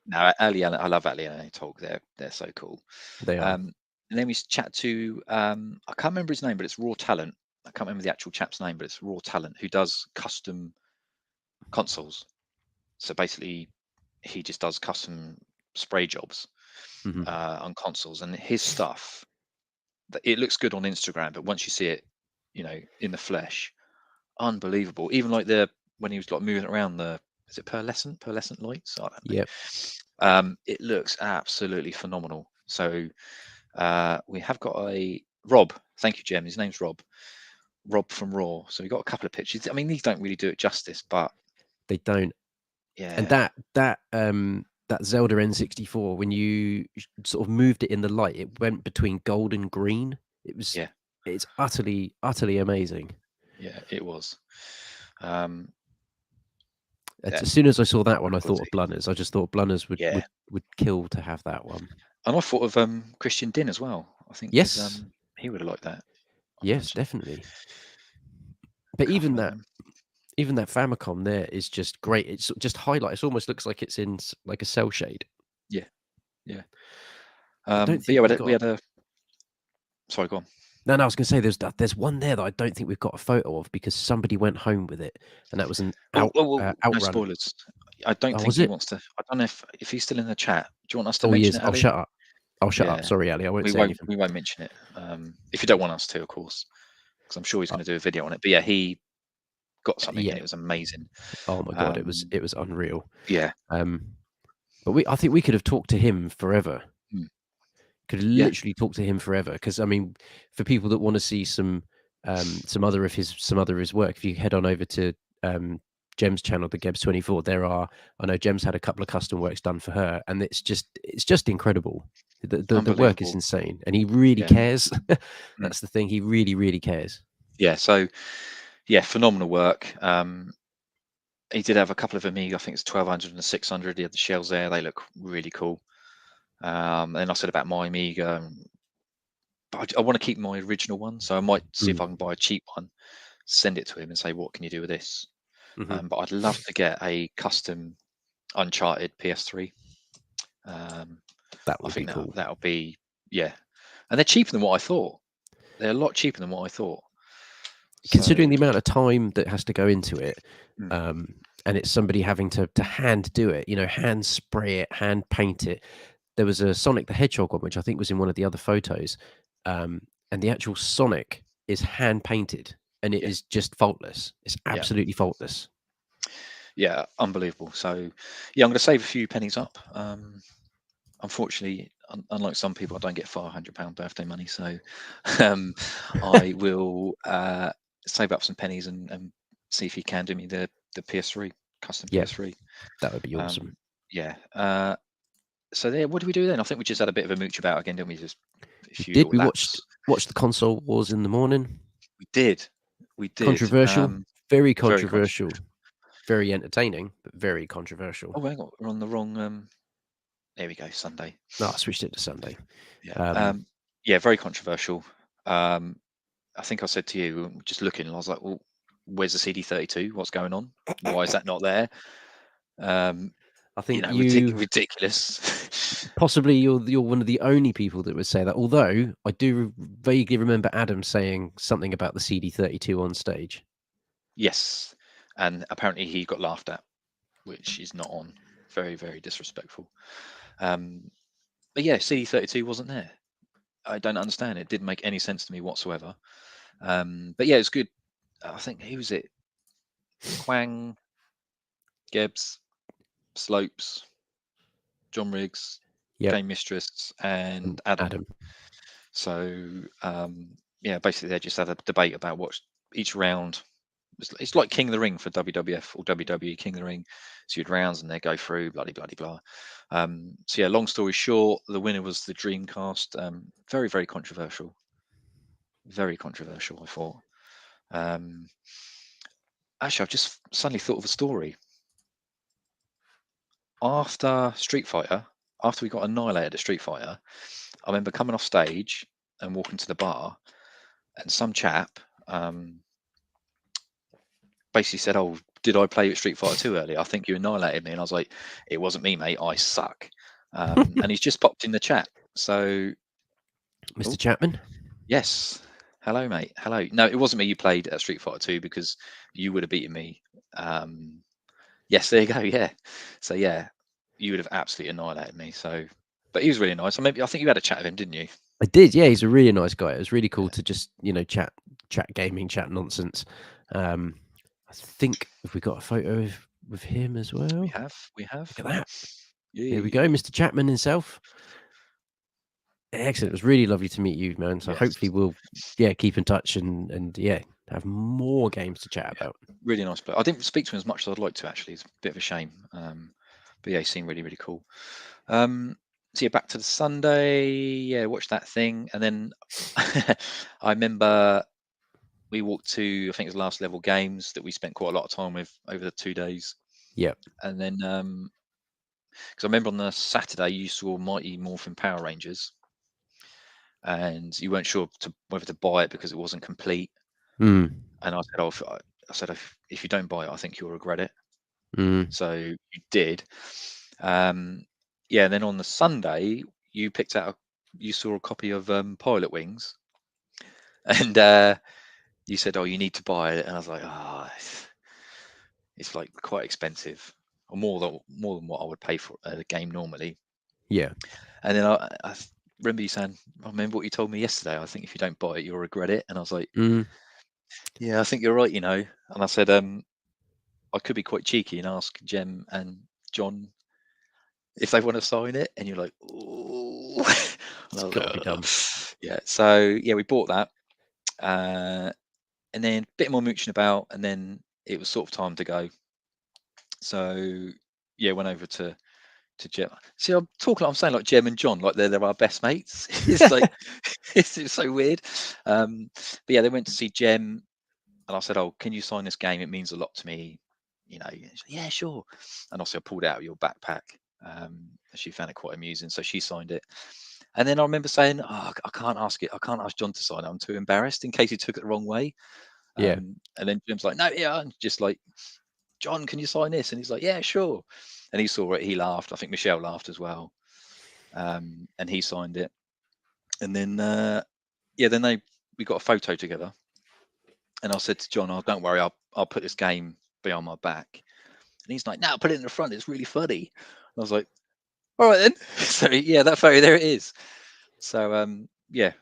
Speaker 3: no, Ali, I love Ali and Talk. They're so cool.
Speaker 2: They are.
Speaker 3: And then we chat to I can't remember his name, but it's Raw Talent. I can't remember the actual chap's name, but it's Raw Talent who does custom consoles. So basically, he just does custom spray jobs
Speaker 2: Mhm.
Speaker 3: on consoles, and his stuff. It looks good on Instagram, but once you see it, in the flesh, unbelievable. Even like when he was like moving around is it pearlescent lights? I don't
Speaker 2: Yep.
Speaker 3: know. It looks absolutely phenomenal. So we have got a Rob. Thank you, Jem. His name's Rob. Rob from Raw. So we got a couple of pictures. I mean, these don't really do it justice, but
Speaker 2: They don't. And
Speaker 3: yeah,
Speaker 2: that Zelda N64, when you sort of moved it in the light, it went between gold and green.
Speaker 3: yeah,
Speaker 2: It's utterly amazing.
Speaker 3: yeah, it was. Um, yeah,
Speaker 2: As soon as I saw that one,
Speaker 3: proper
Speaker 2: I thought of
Speaker 3: quality.
Speaker 2: Blunners. I just thought Blunners
Speaker 3: Yeah,
Speaker 2: would kill to have that one.
Speaker 3: and I thought of Christian Din as well. I think because
Speaker 2: Yes,
Speaker 3: he would have liked that. I'd
Speaker 2: yes,
Speaker 3: imagine.
Speaker 2: definitely. But
Speaker 3: Couple of them.
Speaker 2: even that Famicom there is just great. It's just highlights. It almost looks like it's in like a cell shade.
Speaker 3: Yeah, yeah.
Speaker 2: I don't
Speaker 3: But
Speaker 2: think
Speaker 3: yeah,
Speaker 2: we've
Speaker 3: we
Speaker 2: got.
Speaker 3: had a. Sorry, go on.
Speaker 2: No, I was going to say there's one there that I don't think we've got a photo of because somebody went home with it, and that was an
Speaker 3: No
Speaker 2: outrun.
Speaker 3: spoilers. I don't
Speaker 2: Oh,
Speaker 3: think
Speaker 2: was
Speaker 3: he
Speaker 2: it?
Speaker 3: wants to. I don't know if he's still in the chat. Do you want us to
Speaker 2: Oh, he
Speaker 3: mention
Speaker 2: is.
Speaker 3: it,
Speaker 2: I'll
Speaker 3: Ali?
Speaker 2: shut up. I'll shut up.
Speaker 3: Yeah,
Speaker 2: Sorry, Ali. I won't say anything.
Speaker 3: we won't mention it. If you don't want us to, of course, because I'm sure he's
Speaker 2: Uh,
Speaker 3: going to do a video on it. But yeah, he got something and
Speaker 2: yeah.
Speaker 3: it was amazing.
Speaker 2: Oh my god,
Speaker 3: Um,
Speaker 2: it was unreal.
Speaker 3: yeah,
Speaker 2: But I think we could have talked to him forever.
Speaker 3: mm,
Speaker 2: Could have
Speaker 3: yeah,
Speaker 2: literally talked to him forever. Because I mean, for people that want to see some other of his work, if you head on over to Jem's channel, the Gebs24, I know Jem's had a couple of custom works done for her, and it's just incredible. The work is
Speaker 3: unbelievable.
Speaker 2: insane, and he really
Speaker 3: Yeah,
Speaker 2: cares.
Speaker 3: mm,
Speaker 2: That's the thing. He really cares.
Speaker 3: yeah. So yeah, phenomenal work. He did have a couple of Amiga. I think it's 1200 and 600. He had the shells there. They look really cool. And I said about my Amiga, but I want to keep my original one, so I might see if
Speaker 2: Mm.
Speaker 3: I can buy a cheap one, send it to him, and say, "What can you do with this?"
Speaker 2: Hmm.
Speaker 3: But I'd love to get a custom Uncharted PS3. Um,
Speaker 2: That
Speaker 3: I
Speaker 2: would be
Speaker 3: think
Speaker 2: cool.
Speaker 3: that'll be, yeah. And they're cheaper than what I thought. They're a lot cheaper than what I thought.
Speaker 2: Considering
Speaker 3: So,
Speaker 2: the amount of time that has to go into it,
Speaker 3: mm,
Speaker 2: and it's somebody having to hand do it, hand spray it, hand paint it. There was a Sonic the Hedgehog one, which I think was in one of the other photos, and the actual Sonic is hand painted, and it
Speaker 3: yeah,
Speaker 2: is just faultless. It's
Speaker 3: yeah,
Speaker 2: absolutely faultless.
Speaker 3: yeah, unbelievable. So, yeah, I'm going to save a few pennies up. Unfortunately, unlike some people, I don't get £500 birthday money, so I will save up some pennies and see if you can do me the PS3 custom
Speaker 2: Yeah,
Speaker 3: PS3.
Speaker 2: that would be awesome.
Speaker 3: Yeah. So there, what do we do then? I think we just had a bit of a mooch about again, didn't we? Just a
Speaker 2: We
Speaker 3: few
Speaker 2: did.
Speaker 3: little
Speaker 2: We
Speaker 3: laps.
Speaker 2: watched the console wars in the morning.
Speaker 3: We did. We did.
Speaker 2: Controversial, very
Speaker 3: Very
Speaker 2: controversial,
Speaker 3: controversial.
Speaker 2: very entertaining, but very controversial.
Speaker 3: Oh, hang on, we're on the wrong. There we go. Sunday.
Speaker 2: No, I switched it to Sunday.
Speaker 3: Yeah. Yeah. Very controversial. I think I said to you, just looking, and I was like, well, where's the CD32? What's going on? Why is that not there?
Speaker 2: I think you
Speaker 3: Ridiculous.
Speaker 2: possibly you're one of the only people that would say that. Although I do vaguely remember Adam saying something about the CD32 on stage.
Speaker 3: Yes. And apparently he got laughed at, which is not on. Very, very disrespectful. But yeah, CD32 wasn't there. I don't understand. It didn't make any sense to me whatsoever. But yeah, it's good. I think who was it? Quang, Gibbs, Slopes, John Riggs,
Speaker 2: Yep,
Speaker 3: Game Mistress, and
Speaker 2: and
Speaker 3: Adam.
Speaker 2: Adam.
Speaker 3: So yeah, basically they just had a debate about what each round. It's like King of the Ring for WWF or WWE King of the Ring. So you'd rounds and they go through bloody blah. So yeah, long story short, the winner was the Dreamcast. Very, very controversial. Very controversial, I thought. Actually, I've just suddenly thought of a story. After Street Fighter, after we got annihilated at Street Fighter, I remember coming off stage and walking to the bar, and some chap basically said, "Oh, did I play Street Fighter 2 earlier? I think you annihilated me." And I was like, "It wasn't me, mate. I suck." And he's just popped in the chat. So,
Speaker 2: Mr.
Speaker 3: oh,
Speaker 2: Chapman.
Speaker 3: yes. Hello, mate. Hello. No, it wasn't me. You played at Street Fighter 2 because you would have beaten me. Yes, there you go. Yeah. So yeah, you would have absolutely annihilated me. So, but he was really nice. I think you had a chat with him, didn't you?
Speaker 2: I did, yeah. He's a really nice guy. It was really cool
Speaker 3: Yeah.
Speaker 2: to just chat gaming, chat nonsense. I think if we got a photo with him as well.
Speaker 3: We have.
Speaker 2: Look at that.
Speaker 3: Yeah.
Speaker 2: Here we go, Mr. Chapman himself. Excellent. It was really lovely to meet you, man. So
Speaker 3: Yes.
Speaker 2: hopefully we'll keep in touch and have more games to chat about.
Speaker 3: Really nice player. I didn't speak to him as much as I'd like to, actually. It's a bit of a shame. But yeah, he seemed really, really cool. So yeah, back to the Sunday. Yeah, watched that thing. And then I remember we walked to, I think it was Last Level Games that we spent quite a lot of time with over the 2 days.
Speaker 2: Yeah.
Speaker 3: And then, because I remember on the Saturday you saw Mighty Morphin Power Rangers and you weren't sure whether to buy it because it wasn't complete.
Speaker 2: Mm.
Speaker 3: And I said, "Oh, if you don't buy it, I think you'll regret it."
Speaker 2: Mm.
Speaker 3: So you did. Yeah. And then on the Sunday, you you saw a copy of Pilot Wings, and you said, "Oh, you need to buy it." And I was like, "Ah, it's like quite expensive, or more than what I would pay for a game normally."
Speaker 2: Yeah.
Speaker 3: And then I remember you saying, "I remember what you told me yesterday. I think if you don't buy it, you'll regret it." And I was like,
Speaker 2: Mm.
Speaker 3: "Yeah, I think you're right, you know." And I said, I could be quite cheeky and ask Jem and John if they want to sign it, and you're like, "Ooh." And
Speaker 2: It's
Speaker 3: I was
Speaker 2: got
Speaker 3: like,
Speaker 2: to be done.
Speaker 3: yeah. So yeah, we bought that, and then a bit more mooching about, and then it was sort of time to go. So yeah, went over to Jem. See, I'm saying like Jem and John, like they're our best mates. It's like it's so weird. But yeah, they went to see Jem, and I said, "Oh, can you sign this game? It means a lot to me." You know, yeah, sure. And also, I pulled it out of your backpack. She found it quite amusing, so she signed it. And then I remember saying, "Oh, I can't ask it. I can't ask John to sign it. I'm too embarrassed in case he took it the wrong way."
Speaker 2: Yeah.
Speaker 3: And then Jim's like, "No, yeah," and just like, "John, can you sign this?" And he's like, "Yeah, sure." And he saw it. He laughed. I think Michelle laughed as well. and he signed it. And then then we got a photo together, and I said to John, "Oh, don't worry, I'll put this game behind my back." And he's like, "No, put it in the front. It's really funny." And I was like, "All right then." So yeah, that photo there it is. So yeah,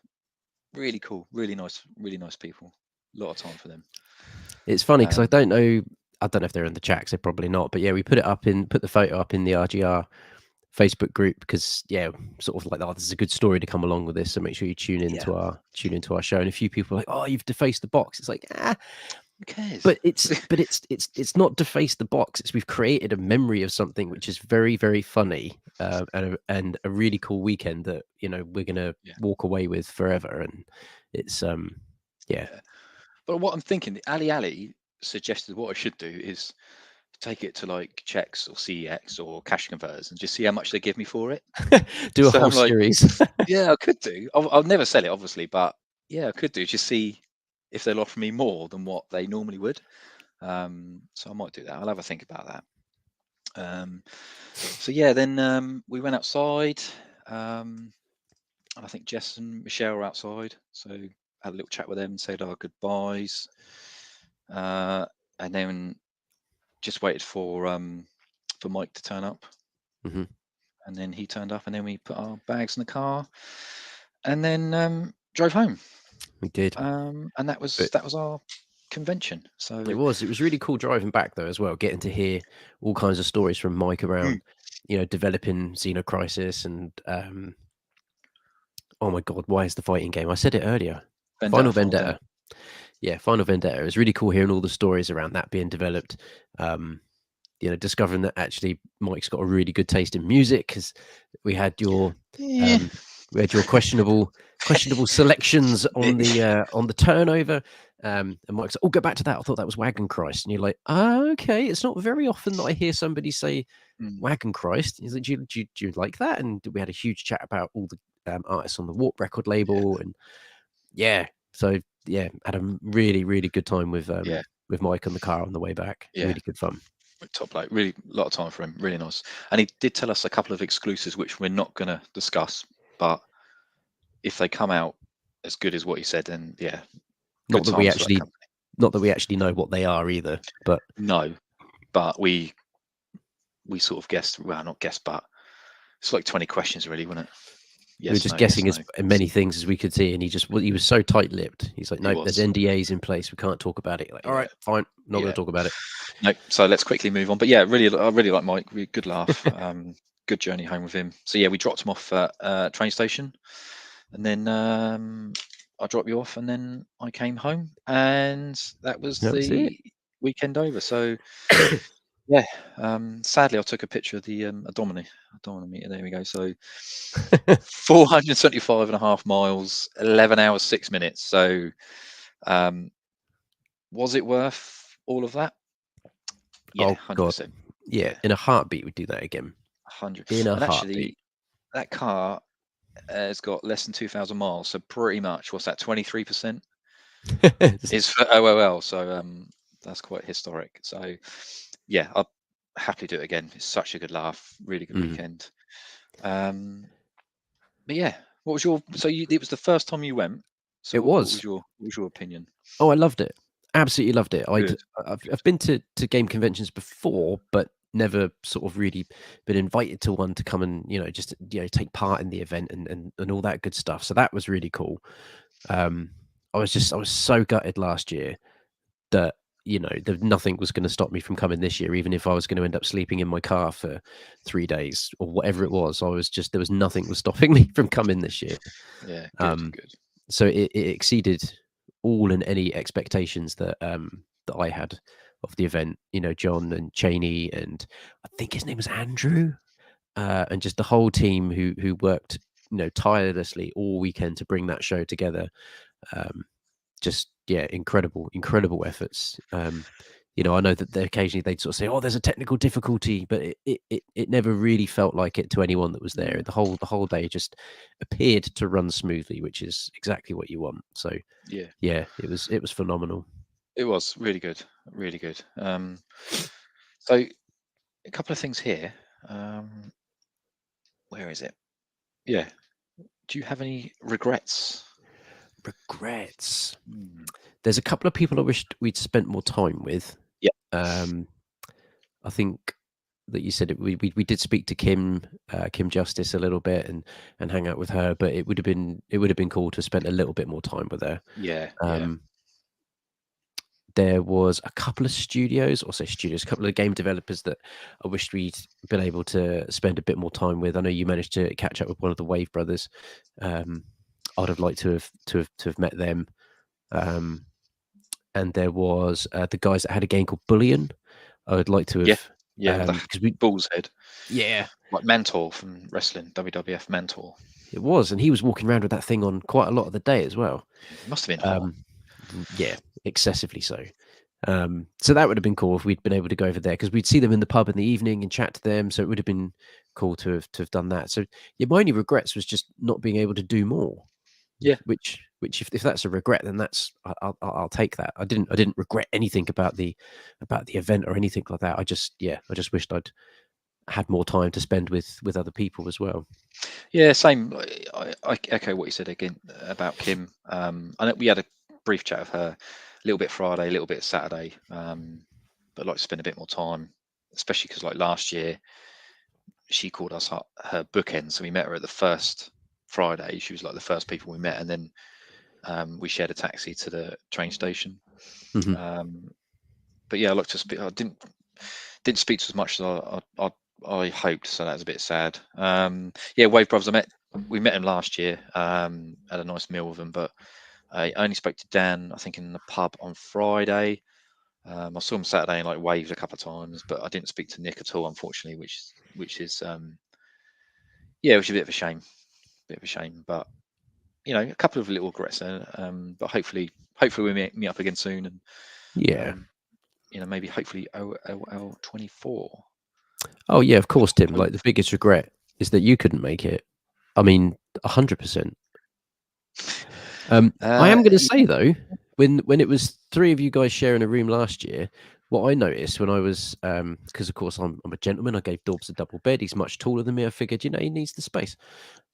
Speaker 3: really cool, really nice people. A lot of time for them.
Speaker 2: It's funny because I don't know if they're in the chat, 'cause they're probably not. But yeah, we put the photo up in the RGR Facebook group because sort of like, oh, this is a good story to come along with this. So make sure you tune into our show. And a few people are like, oh, you've defaced the box. It's like,
Speaker 3: who cares?
Speaker 2: but it's not defaced the box. It's we've created a memory of something which is very, very funny and a really cool weekend that we're gonna walk away with forever. And it's yeah.
Speaker 3: But what I'm thinking, Ali suggested what I should do is take it to like checks or CEX or cash converters and just see how much they give me for it.
Speaker 2: Do a
Speaker 3: So
Speaker 2: whole
Speaker 3: I'm like,
Speaker 2: series.
Speaker 3: yeah, I could do. I'll never sell it, obviously, but yeah, I could do. Just see if they'll offer me more than what they normally would. So I might do that. I'll have a think about that. So yeah, then we went outside, and I think Jess and Michelle were outside. So had a little chat with them and said our goodbyes, and then just waited for Mike to turn up.
Speaker 2: Mhm.
Speaker 3: And then he turned up, and then we put our bags in the car, and then drove home.
Speaker 2: We did.
Speaker 3: And that was our convention. So
Speaker 2: it was really cool driving back though as well, getting to hear all kinds of stories from Mike around developing Xenocrisis and oh my god, why is the fighting game? I said it earlier. Final Vendetta. Yeah, Final Vendetta. It was really cool hearing all the stories around that being developed. Discovering that actually Mike's got a really good taste in music, because we had your questionable selections on the turnover. And Mike's like, "Oh, go back to that. I thought that was Wagon Christ." And you're like, "Oh, okay." It's not very often that I hear somebody say Wagon Christ. He's like, do you like that? And we had a huge chat about all the artists on the Warp record label, and so had a really, really good time with Mike on the car on the way back. Really good fun.
Speaker 3: Top bloke, really a lot of time for him, really nice. And he did tell us a couple of exclusives which we're not going to discuss, but if they come out as good as what he said, then
Speaker 2: not that we actually know what they are either, but
Speaker 3: we sort of guessed, well, not guessed, but it's like 20 questions really, wasn't it?
Speaker 2: We were just guessing as many things as we could see, and he was so tight-lipped. He's like, "No, there's NDAs in place. We can't talk about it." Like, all right, fine, not going to talk about it.
Speaker 3: No, so let's quickly move on. But yeah, I really like Mike. Good laugh. Good journey home with him. So yeah, we dropped him off at train station, and then I dropped you off, and then I came home, and that was the weekend over. So yeah, sadly I took a picture of the Adomini meter. There we go. So 475.5 miles, 11 hours 6 minutes. So was it worth all of that? Yeah, 100%.
Speaker 2: Yeah, in a heartbeat we'd do that again.
Speaker 3: 100.
Speaker 2: In a
Speaker 3: and
Speaker 2: heartbeat.
Speaker 3: Actually, that car has got less than 2,000 miles, so pretty much what's that? 23% is for OLL. So that's quite historic. So yeah, I'll happily do it again. It's such a good laugh, really good weekend. But yeah, what was your? So it was the first time you went. So
Speaker 2: it was.
Speaker 3: What was your opinion?
Speaker 2: Oh, I loved it. Absolutely loved it. I've been to game conventions before, but never sort of really been invited to one to come and just take part in the event and all that good stuff. So that was really cool. I was so gutted last year that nothing was going to stop me from coming this year, even if I was going to end up sleeping in my car for 3 days or whatever it was. There was nothing was stopping me from coming this year.
Speaker 3: Yeah, good.
Speaker 2: So it exceeded all and any expectations that that I had of the event. John and Cheney, and I think his name was Andrew, and just the whole team who worked tirelessly all weekend to bring that show together. Incredible efforts. I know that occasionally they'd sort of say, "Oh, there's a technical difficulty," but it never really felt like it to anyone that was there. The whole day just appeared to run smoothly, which is exactly what you want. So yeah, it was phenomenal.
Speaker 3: It was really good, really good. So a couple of things here. Where is it? yeah. Do you have any regrets?
Speaker 2: Regrets.
Speaker 3: Hmm.
Speaker 2: There's a couple of people I wished we'd spent more time with.
Speaker 3: Yeah.
Speaker 2: I think that you said we did speak to Kim Justice a little bit and hang out with her, but it would have been cool to spend a little bit more time with her.
Speaker 3: Yeah.
Speaker 2: There was a couple of a couple of game developers that I wished we'd been able to spend a bit more time with. I know you managed to catch up with one of the Wave brothers. I'd have liked to have met them. And there was the guys that had a game called Bullion. I would like to have,
Speaker 3: Yeah.
Speaker 2: because we,
Speaker 3: Bull's head.
Speaker 2: yeah,
Speaker 3: Like Mentor from wrestling, WWF Mentor.
Speaker 2: it was, and he was walking around with that thing on quite a lot of the day as well.
Speaker 3: It must have been hot.
Speaker 2: Yeah, excessively so. So that would have been cool if we'd been able to go over there, because we'd see them in the pub in the evening and chat to them. So it would have been cool to have done that. So yeah, my only regrets was just not being able to do more.
Speaker 3: Yeah.
Speaker 2: Which if that's a regret, then I'll take that. I didn't regret anything about the event or anything like that. I just wished I'd had more time to spend with other people as well.
Speaker 3: Yeah, same. I echo what you said again about Kim. I know we had a brief chat with her, a little bit Friday, a little bit Saturday. But I'd like to spend a bit more time, especially because like last year, she called us her bookend. So we met her at the first Friday. She was like the first people we met, and then we shared a taxi to the train station.
Speaker 2: Mm-hmm.
Speaker 3: But yeah, I like to speak. I didn't speak to as much as I hoped, so that was a bit sad. Yeah, Wave Brothers. We met him last year. Had a nice meal with him, but I only spoke to Dan, I think, in the pub on Friday. I saw him Saturday and like waved a couple of times, but I didn't speak to Nick at all, unfortunately, which is yeah, which is a bit of a shame. But you know, a couple of little regrets there. But hopefully we meet up again soon, and
Speaker 2: Yeah.
Speaker 3: you know, maybe hopefully OLL24.
Speaker 2: Oh yeah, of course, Tim. Like the biggest regret is that you couldn't make it. I mean, 100%. I am going to say though, when it was 3 of you guys sharing a room last year, what I noticed when I was, because of course I'm a gentleman, I gave Dorbs a double bed. He's much taller than me. I figured, he needs the space.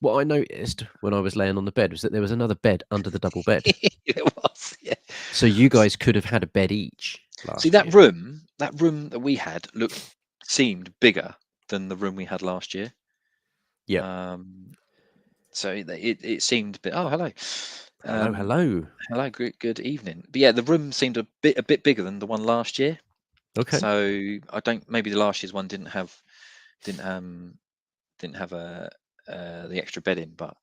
Speaker 2: What I noticed when I was laying on the bed was that there was another bed under the double bed.
Speaker 3: It was, yeah.
Speaker 2: So you guys could have had a bed each last
Speaker 3: See,
Speaker 2: year.
Speaker 3: that room that we had seemed bigger than the room we had last year.
Speaker 2: Yeah.
Speaker 3: So it seemed a bit. Oh, hello.
Speaker 2: Hello.
Speaker 3: Good evening. But yeah, the room seemed a bit bigger than the one last year.
Speaker 2: Okay.
Speaker 3: So I don't. Maybe the last year's one didn't have the extra bed in, but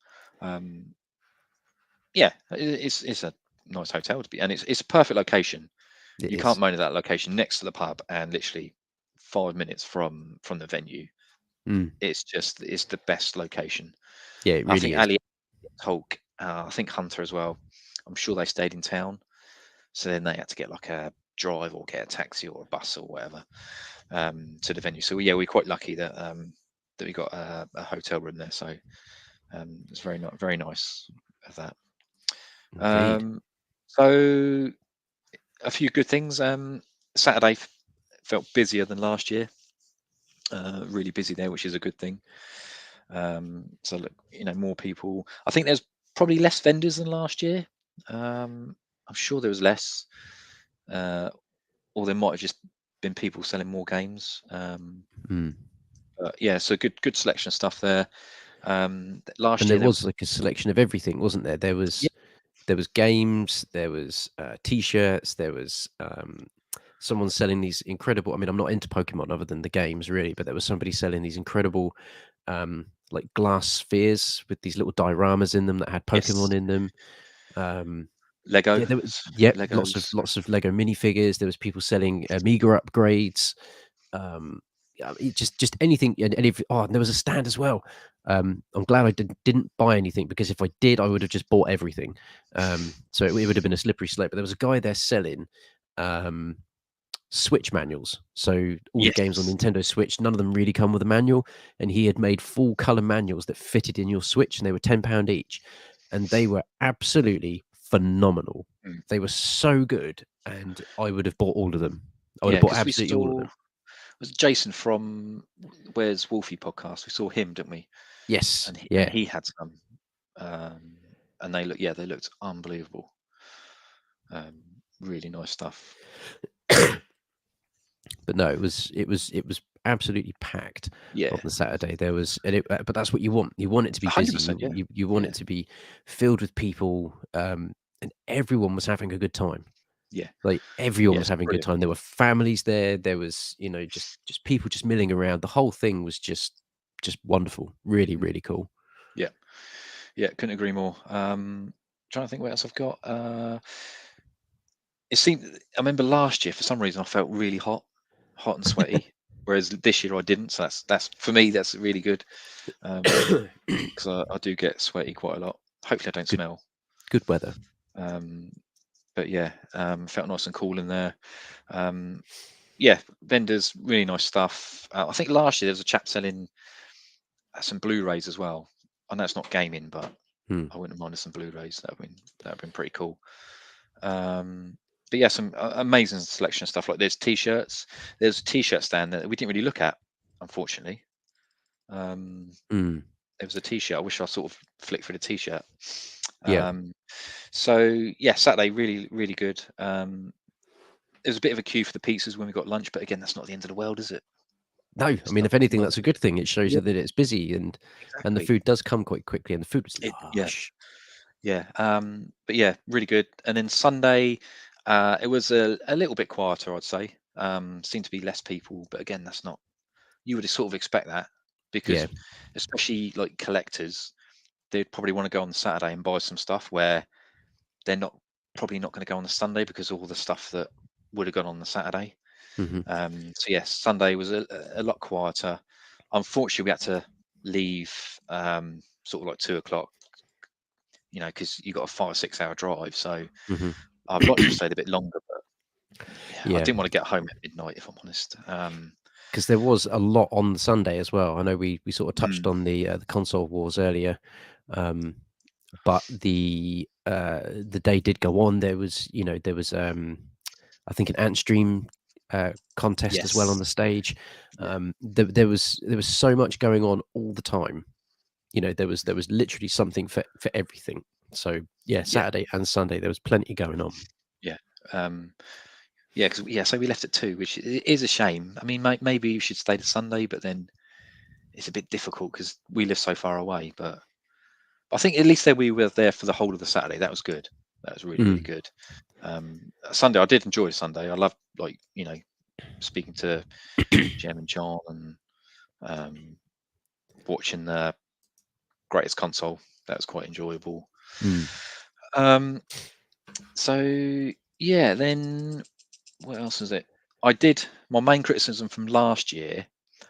Speaker 3: yeah, it's a nice hotel to be, and it's a perfect location. You can't moan at that location, next to the pub and literally 5 minutes from the venue. It's the best location.
Speaker 2: Yeah, it really
Speaker 3: I think
Speaker 2: is.
Speaker 3: Ali, Hulk, I think Hunter as well. I'm sure they stayed in town, so then they had to get like a drive or get a taxi or a bus or whatever to the venue. So yeah, we're quite lucky that we got a hotel room there. So it's very nice of that. So a few good things. Saturday felt busier than last year. Really busy there, which is a good thing. So look, more people. I think there's probably less vendors than last year. I'm sure there was less, or there might have just been people selling more games. But yeah, so good selection of stuff there. Last
Speaker 2: and
Speaker 3: year
Speaker 2: there was like a selection of everything, wasn't there? There was games, there was t-shirts, there was someone selling these incredible. I mean, I'm not into Pokemon other than the games, really, but there was somebody selling these incredible like glass spheres with these little dioramas in them that had Pokemon in them.
Speaker 3: Lego.
Speaker 2: Legos. Lots of Lego minifigures. There was people selling Amiga upgrades. Just anything. And there was a stand as well. I'm glad I didn't buy anything, because if I did, I would have just bought everything. So it would have been a slippery slope. But there was a guy there selling Switch manuals. So all the games on Nintendo Switch, none of them really come with a manual, and he had made full color manuals that fitted in your Switch, and they were £10 each, and they were absolutely phenomenal. They were so good, and I would have bought all of them. I would have bought absolutely all of them.
Speaker 3: Was Jason from Where's Wolfie podcast? We saw him, didn't we?
Speaker 2: Yes.
Speaker 3: and
Speaker 2: Yeah.
Speaker 3: he had some, and they looked unbelievable. Really nice stuff.
Speaker 2: But no, it was absolutely packed
Speaker 3: Yeah,
Speaker 2: on the Saturday. There was, but that's what you want. You want it to be busy.
Speaker 3: 100%. Yeah,
Speaker 2: You want
Speaker 3: yeah,
Speaker 2: it to be filled with people, and everyone was having a good time.
Speaker 3: yeah,
Speaker 2: Like everyone
Speaker 3: yeah.
Speaker 2: was
Speaker 3: It's
Speaker 2: having a good
Speaker 3: brilliant.
Speaker 2: time. There were families there. There was, just people just milling around. The whole thing was just wonderful. Really, really cool.
Speaker 3: Yeah, yeah. Couldn't agree more. Trying to think what else I've got. It seemed. I remember last year for some reason I felt really hot and sweaty, whereas this year I didn't. So that's for me. That's really good. Because I do get sweaty quite a lot. Hopefully I don't
Speaker 2: Good,
Speaker 3: smell.
Speaker 2: good weather.
Speaker 3: But yeah, felt nice and cool in there. Yeah, vendors, really nice stuff. I think last year there was a chap selling some Blu-rays as well. I know it's not gaming, but
Speaker 2: Hmm.
Speaker 3: I wouldn't mind some Blu-rays. That'd been pretty cool. But yeah, some amazing selection of stuff. Like there's t-shirts. There's a t-shirt stand that we didn't really look at, unfortunately.
Speaker 2: Mm.
Speaker 3: There was a t-shirt. I wish I sort of flicked through the t-shirt.
Speaker 2: Yeah.
Speaker 3: So yeah, Saturday really, really good. There was a bit of a queue for the pizzas when we got lunch, but again, that's not the end of the world, is it?
Speaker 2: No, I
Speaker 3: It's
Speaker 2: mean,
Speaker 3: not,
Speaker 2: if anything,
Speaker 3: not
Speaker 2: that's a good thing. It shows
Speaker 3: yeah,
Speaker 2: you that it's busy and the
Speaker 3: exactly.
Speaker 2: food does come quite quickly, and the food was
Speaker 3: Yeah,
Speaker 2: lush.
Speaker 3: yeah. But yeah, really good. And then Sunday, it was a little bit quieter, I'd say. Seemed to be less people, but again, that's not. You would sort of expect that
Speaker 2: Yeah.
Speaker 3: because, especially like collectors, they'd probably want to go on the Saturday and buy some stuff where they're probably not going to go on the Sunday because of all the stuff that would have gone on the Saturday.
Speaker 2: Hmm.
Speaker 3: So yes, Sunday was a lot quieter. Unfortunately, we had to leave sort of like 2 o'clock, because you got a 5 or 6 hour drive. So
Speaker 2: Hmm.
Speaker 3: I'd like to have stayed a bit longer, but yeah, I
Speaker 2: Yeah,
Speaker 3: didn't want to get home at midnight, if I'm honest.
Speaker 2: because there was a lot on the Sunday as well. I know we sort of touched
Speaker 3: Mm,
Speaker 2: on the console wars earlier, but the day did go on. There was I think an ant stream contest as well on
Speaker 3: yes,
Speaker 2: the stage.
Speaker 3: yeah,
Speaker 2: There was so much going on all the time. There was literally something for everything. So yeah,
Speaker 3: yeah,
Speaker 2: Saturday and Sunday there was plenty going on.
Speaker 3: yeah. Yeah, so we left at 2, which is a shame. I mean, maybe you should stay to Sunday, but then it's a bit difficult because we live so far away. But I think at least we were there for the whole of the Saturday. That was good. That was really, really
Speaker 2: Mm.
Speaker 3: good. Sunday, I did enjoy Sunday. I loved, speaking to Jem and John and watching the greatest console. That was quite enjoyable.
Speaker 2: Mm.
Speaker 3: Um, so yeah, then what else is it? I did my main criticism from last year,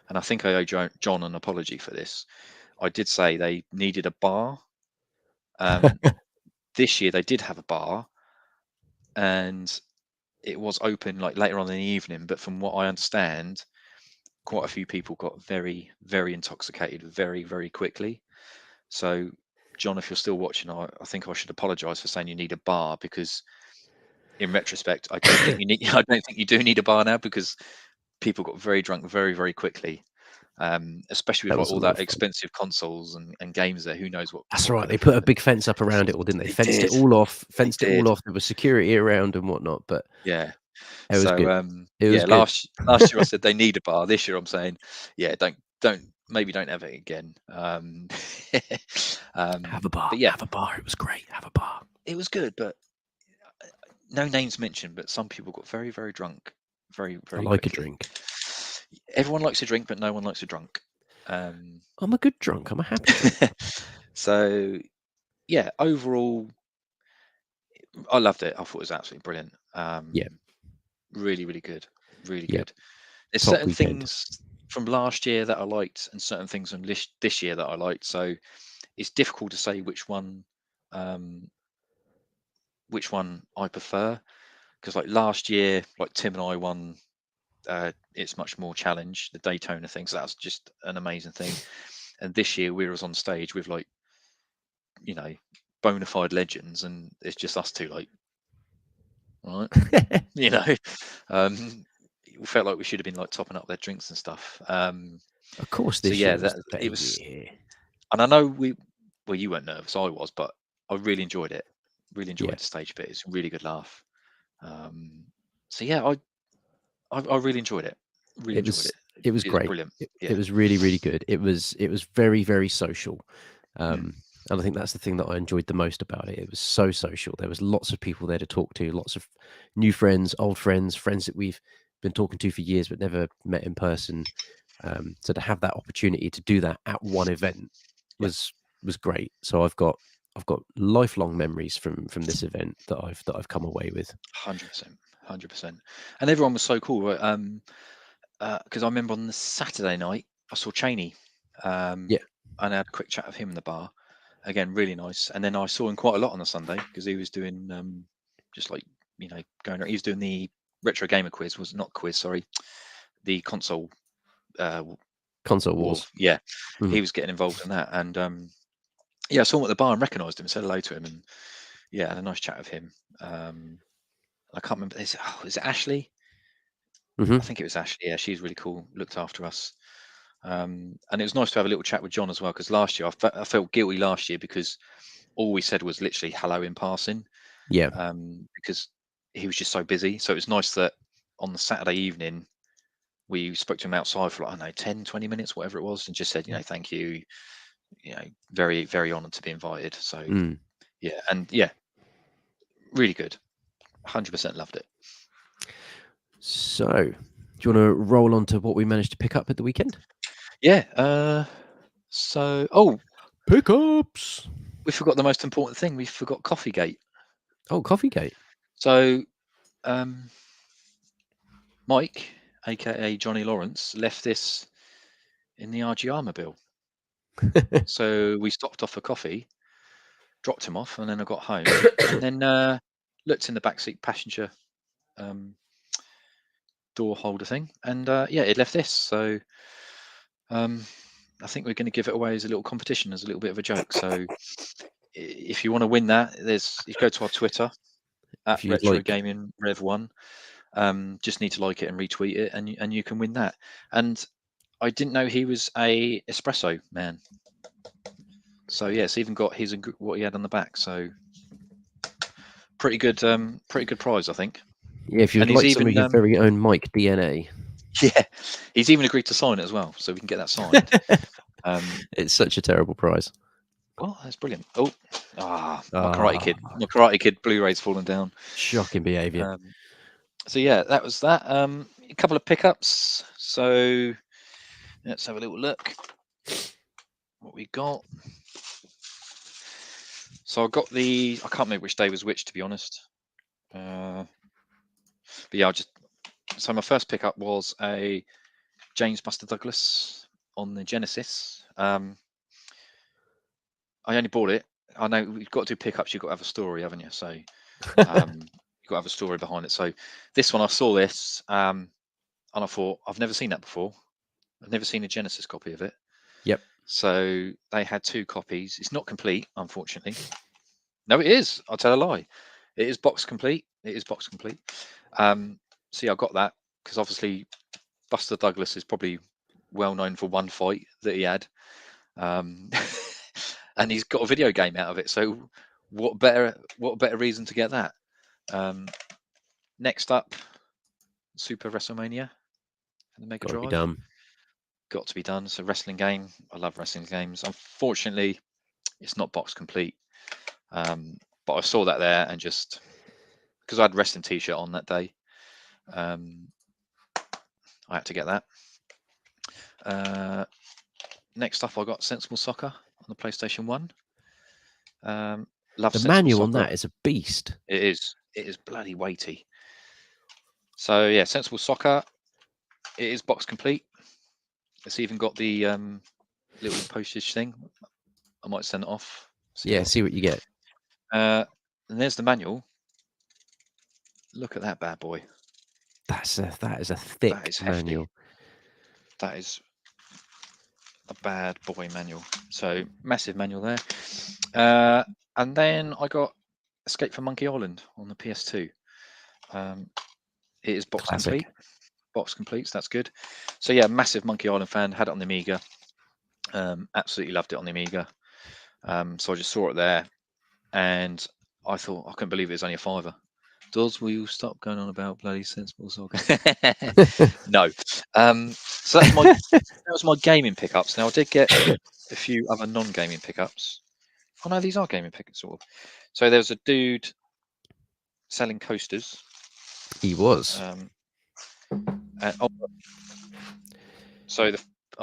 Speaker 3: and I think I owe John an apology for this. I did say they needed a bar. This year they did have a bar, and it was open like later on in the evening. But from what I understand, quite a few people got very, very intoxicated very, very quickly. So, John, if you're still watching, I think I should apologise for saying you need a bar because, in retrospect, I don't think you need. I don't think you do need a bar now because people got very drunk very, very quickly. Especially with
Speaker 2: That
Speaker 3: like
Speaker 2: was a
Speaker 3: all
Speaker 2: lot
Speaker 3: that
Speaker 2: of fun.
Speaker 3: expensive consoles and games there. Who knows
Speaker 2: That's
Speaker 3: what
Speaker 2: right.
Speaker 3: could
Speaker 2: They
Speaker 3: have
Speaker 2: put a
Speaker 3: happened?
Speaker 2: big fence up around it all, didn't they?
Speaker 3: They
Speaker 2: Fenced it
Speaker 3: did.
Speaker 2: all off.
Speaker 3: They
Speaker 2: Fenced it all
Speaker 3: did.
Speaker 2: off. There was security around and whatnot, but
Speaker 3: Yeah.
Speaker 2: it was
Speaker 3: So
Speaker 2: good. It was
Speaker 3: yeah,
Speaker 2: good.
Speaker 3: last year I said they need a bar. This year I'm saying, yeah, don't maybe don't have it again.
Speaker 2: Have a bar.
Speaker 3: But yeah,
Speaker 2: Have a bar. It was great. Have a bar.
Speaker 3: it was good, but no names mentioned. But some people got very, very drunk very,
Speaker 2: I
Speaker 3: very
Speaker 2: like a
Speaker 3: quickly.
Speaker 2: drink.
Speaker 3: Everyone likes a drink, but no one likes a drunk.
Speaker 2: I'm a good drunk. I'm a happy drunk.
Speaker 3: So yeah, overall, I loved it. I thought it was absolutely brilliant.
Speaker 2: Yeah.
Speaker 3: Really, really good. Really
Speaker 2: Yeah.
Speaker 3: good. There's
Speaker 2: Top
Speaker 3: certain
Speaker 2: weekend.
Speaker 3: things from last year that I liked and certain things from this year that I liked. So it's difficult to say um, which one I prefer because like last year, like Tim and I won. It's much more challenge the Daytona thing, so that was just an amazing thing. And this year we was on stage with like you know bona fide legends, and it's just us two like right, you know. We felt like we should have been like topping up their drinks and stuff.
Speaker 2: Of course,
Speaker 3: So
Speaker 2: this
Speaker 3: yeah,
Speaker 2: year was
Speaker 3: that
Speaker 2: the better
Speaker 3: it was
Speaker 2: year.
Speaker 3: And I know you weren't nervous, I was, but I really enjoyed it. Really
Speaker 2: Yeah.
Speaker 3: enjoyed the stage bit. It's a really good laugh. So yeah, I really enjoyed it. Really
Speaker 2: It
Speaker 3: enjoyed
Speaker 2: was
Speaker 3: it.
Speaker 2: it was
Speaker 3: It was
Speaker 2: great.
Speaker 3: brilliant.
Speaker 2: It
Speaker 3: Yeah.
Speaker 2: was really, really good. It was very, very social.
Speaker 3: Mm.
Speaker 2: And I think that's the thing that I enjoyed the most about it. It was so social. There was lots of people there to talk to, lots of new friends, old friends, friends that we've been talking to for years but never met in person. So to have that opportunity to do that at one event
Speaker 3: Yeah.
Speaker 2: was great. So I've got lifelong memories from this event that I've come away with.
Speaker 3: 100%. 100%. And everyone was so cool. Right? Because I remember on the Saturday night I saw Cheney, and
Speaker 2: Yeah.
Speaker 3: I had a quick chat with him in the bar. Again, really nice. And then I saw him quite a lot on the Sunday because he was doing just like going. He was doing the retro gamer quiz. Was not quiz, sorry, the console
Speaker 2: Console
Speaker 3: war.
Speaker 2: wars.
Speaker 3: Yeah,
Speaker 2: Mhm.
Speaker 3: he was getting involved in that. And yeah, I saw him at the bar and recognised him, said hello to him, and yeah, had a nice chat with him. I can't remember. Is it Ashley?
Speaker 2: Mhm.
Speaker 3: I think it was Ashley. Yeah, she's really cool. Looked after us. And it was nice to have a little chat with John as well, because last year I felt guilty last year because all we said was literally hello in passing,
Speaker 2: Yeah.
Speaker 3: because he was just so busy. So it was nice that on the Saturday evening we spoke to him outside for like, I don't know, 10, 20 minutes, whatever it was, and just said, thank you, very, very honoured to be invited. So
Speaker 2: Mm.
Speaker 3: yeah, and yeah, really good. 100% loved it.
Speaker 2: So, do you want to roll on to what we managed to pick up at the weekend?
Speaker 3: Yeah.
Speaker 2: Pickups.
Speaker 3: We forgot the most important thing. We forgot Coffeegate.
Speaker 2: Oh, Coffeegate.
Speaker 3: So Mike, aka Johnny Lawrence, left this in the RGR mobile. So we stopped off for coffee, dropped him off, and then I got home and then looked in the backseat passenger door holder thing, and yeah, it left this. So I think we're going to give it away as a little competition, as a little bit of a joke. So if you want to win that, you go to our Twitter at
Speaker 2: If you'd
Speaker 3: Retro
Speaker 2: like,
Speaker 3: Gaming Rev1. Just need to like it and retweet it, and you can win that. And I didn't know he was a espresso man. So yeah, it's even got what he had on the back. So pretty good prize, I think.
Speaker 2: yeah, if you'd
Speaker 3: And he's
Speaker 2: like some of
Speaker 3: even
Speaker 2: your very own Mike DNA,
Speaker 3: yeah, he's even agreed to sign it as well, so we can get that signed.
Speaker 2: it's such a terrible prize.
Speaker 3: Well, that's brilliant. My Karate Kid Blu-ray's fallen down.
Speaker 2: Shocking behaviour.
Speaker 3: So yeah, that was that. A couple of pickups. So let's have a little look what we got. So I got I can't remember which day was which, to be honest. But yeah, so my first pickup was a James Buster Douglas on the Genesis. I only bought it. I know we've got to do pickups. You've got to have a story, haven't you? So you've got to have a story behind it. So this one, I saw this, and I thought, I've never seen that before. I've never seen a Genesis copy of it.
Speaker 2: Yep.
Speaker 3: So they had 2 copies. It's not complete, unfortunately. No, it is. I'll tell a lie. It is box complete. It is box complete. See, I got that because obviously Buster Douglas is probably well known for one fight that he had, and he's got a video game out of it. So what better reason to get that? Next up, Super WrestleMania and the Mega
Speaker 2: Got to be
Speaker 3: Drive.
Speaker 2: done.
Speaker 3: Got to be done. It's a wrestling game. I love wrestling games. Unfortunately, it's not box complete. But I saw that there, and just because I had a wrestling t-shirt on that day, I had to get that. Next up, I got Sensible Soccer on the PlayStation 1. Love
Speaker 2: The
Speaker 3: Sensible
Speaker 2: manual on
Speaker 3: Soccer.
Speaker 2: that is a beast.
Speaker 3: It is bloody weighty. So yeah, Sensible Soccer. It is box complete. It's even got the little postage thing. I might send it off.
Speaker 2: See what you get.
Speaker 3: And there's the manual. Look at that bad boy.
Speaker 2: That is a thick
Speaker 3: That is
Speaker 2: manual.
Speaker 3: hefty. That is a bad boy manual. So massive manual there. And then I got Escape from Monkey Island on the PS2. It is box
Speaker 2: Classic.
Speaker 3: complete. Box complete, so that's good. So yeah, massive Monkey Island fan. Had it on the Amiga. Absolutely loved it on the Amiga. So I just saw it there, and I thought, I couldn't believe it was only a £5. Does, will you stop going on about bloody sensible soccer? No. So that was my gaming pickups. Now I did get a few other non-gaming pickups. Oh no, these are gaming pickups, sort of. So there was a dude selling coasters.
Speaker 2: He was.
Speaker 3: So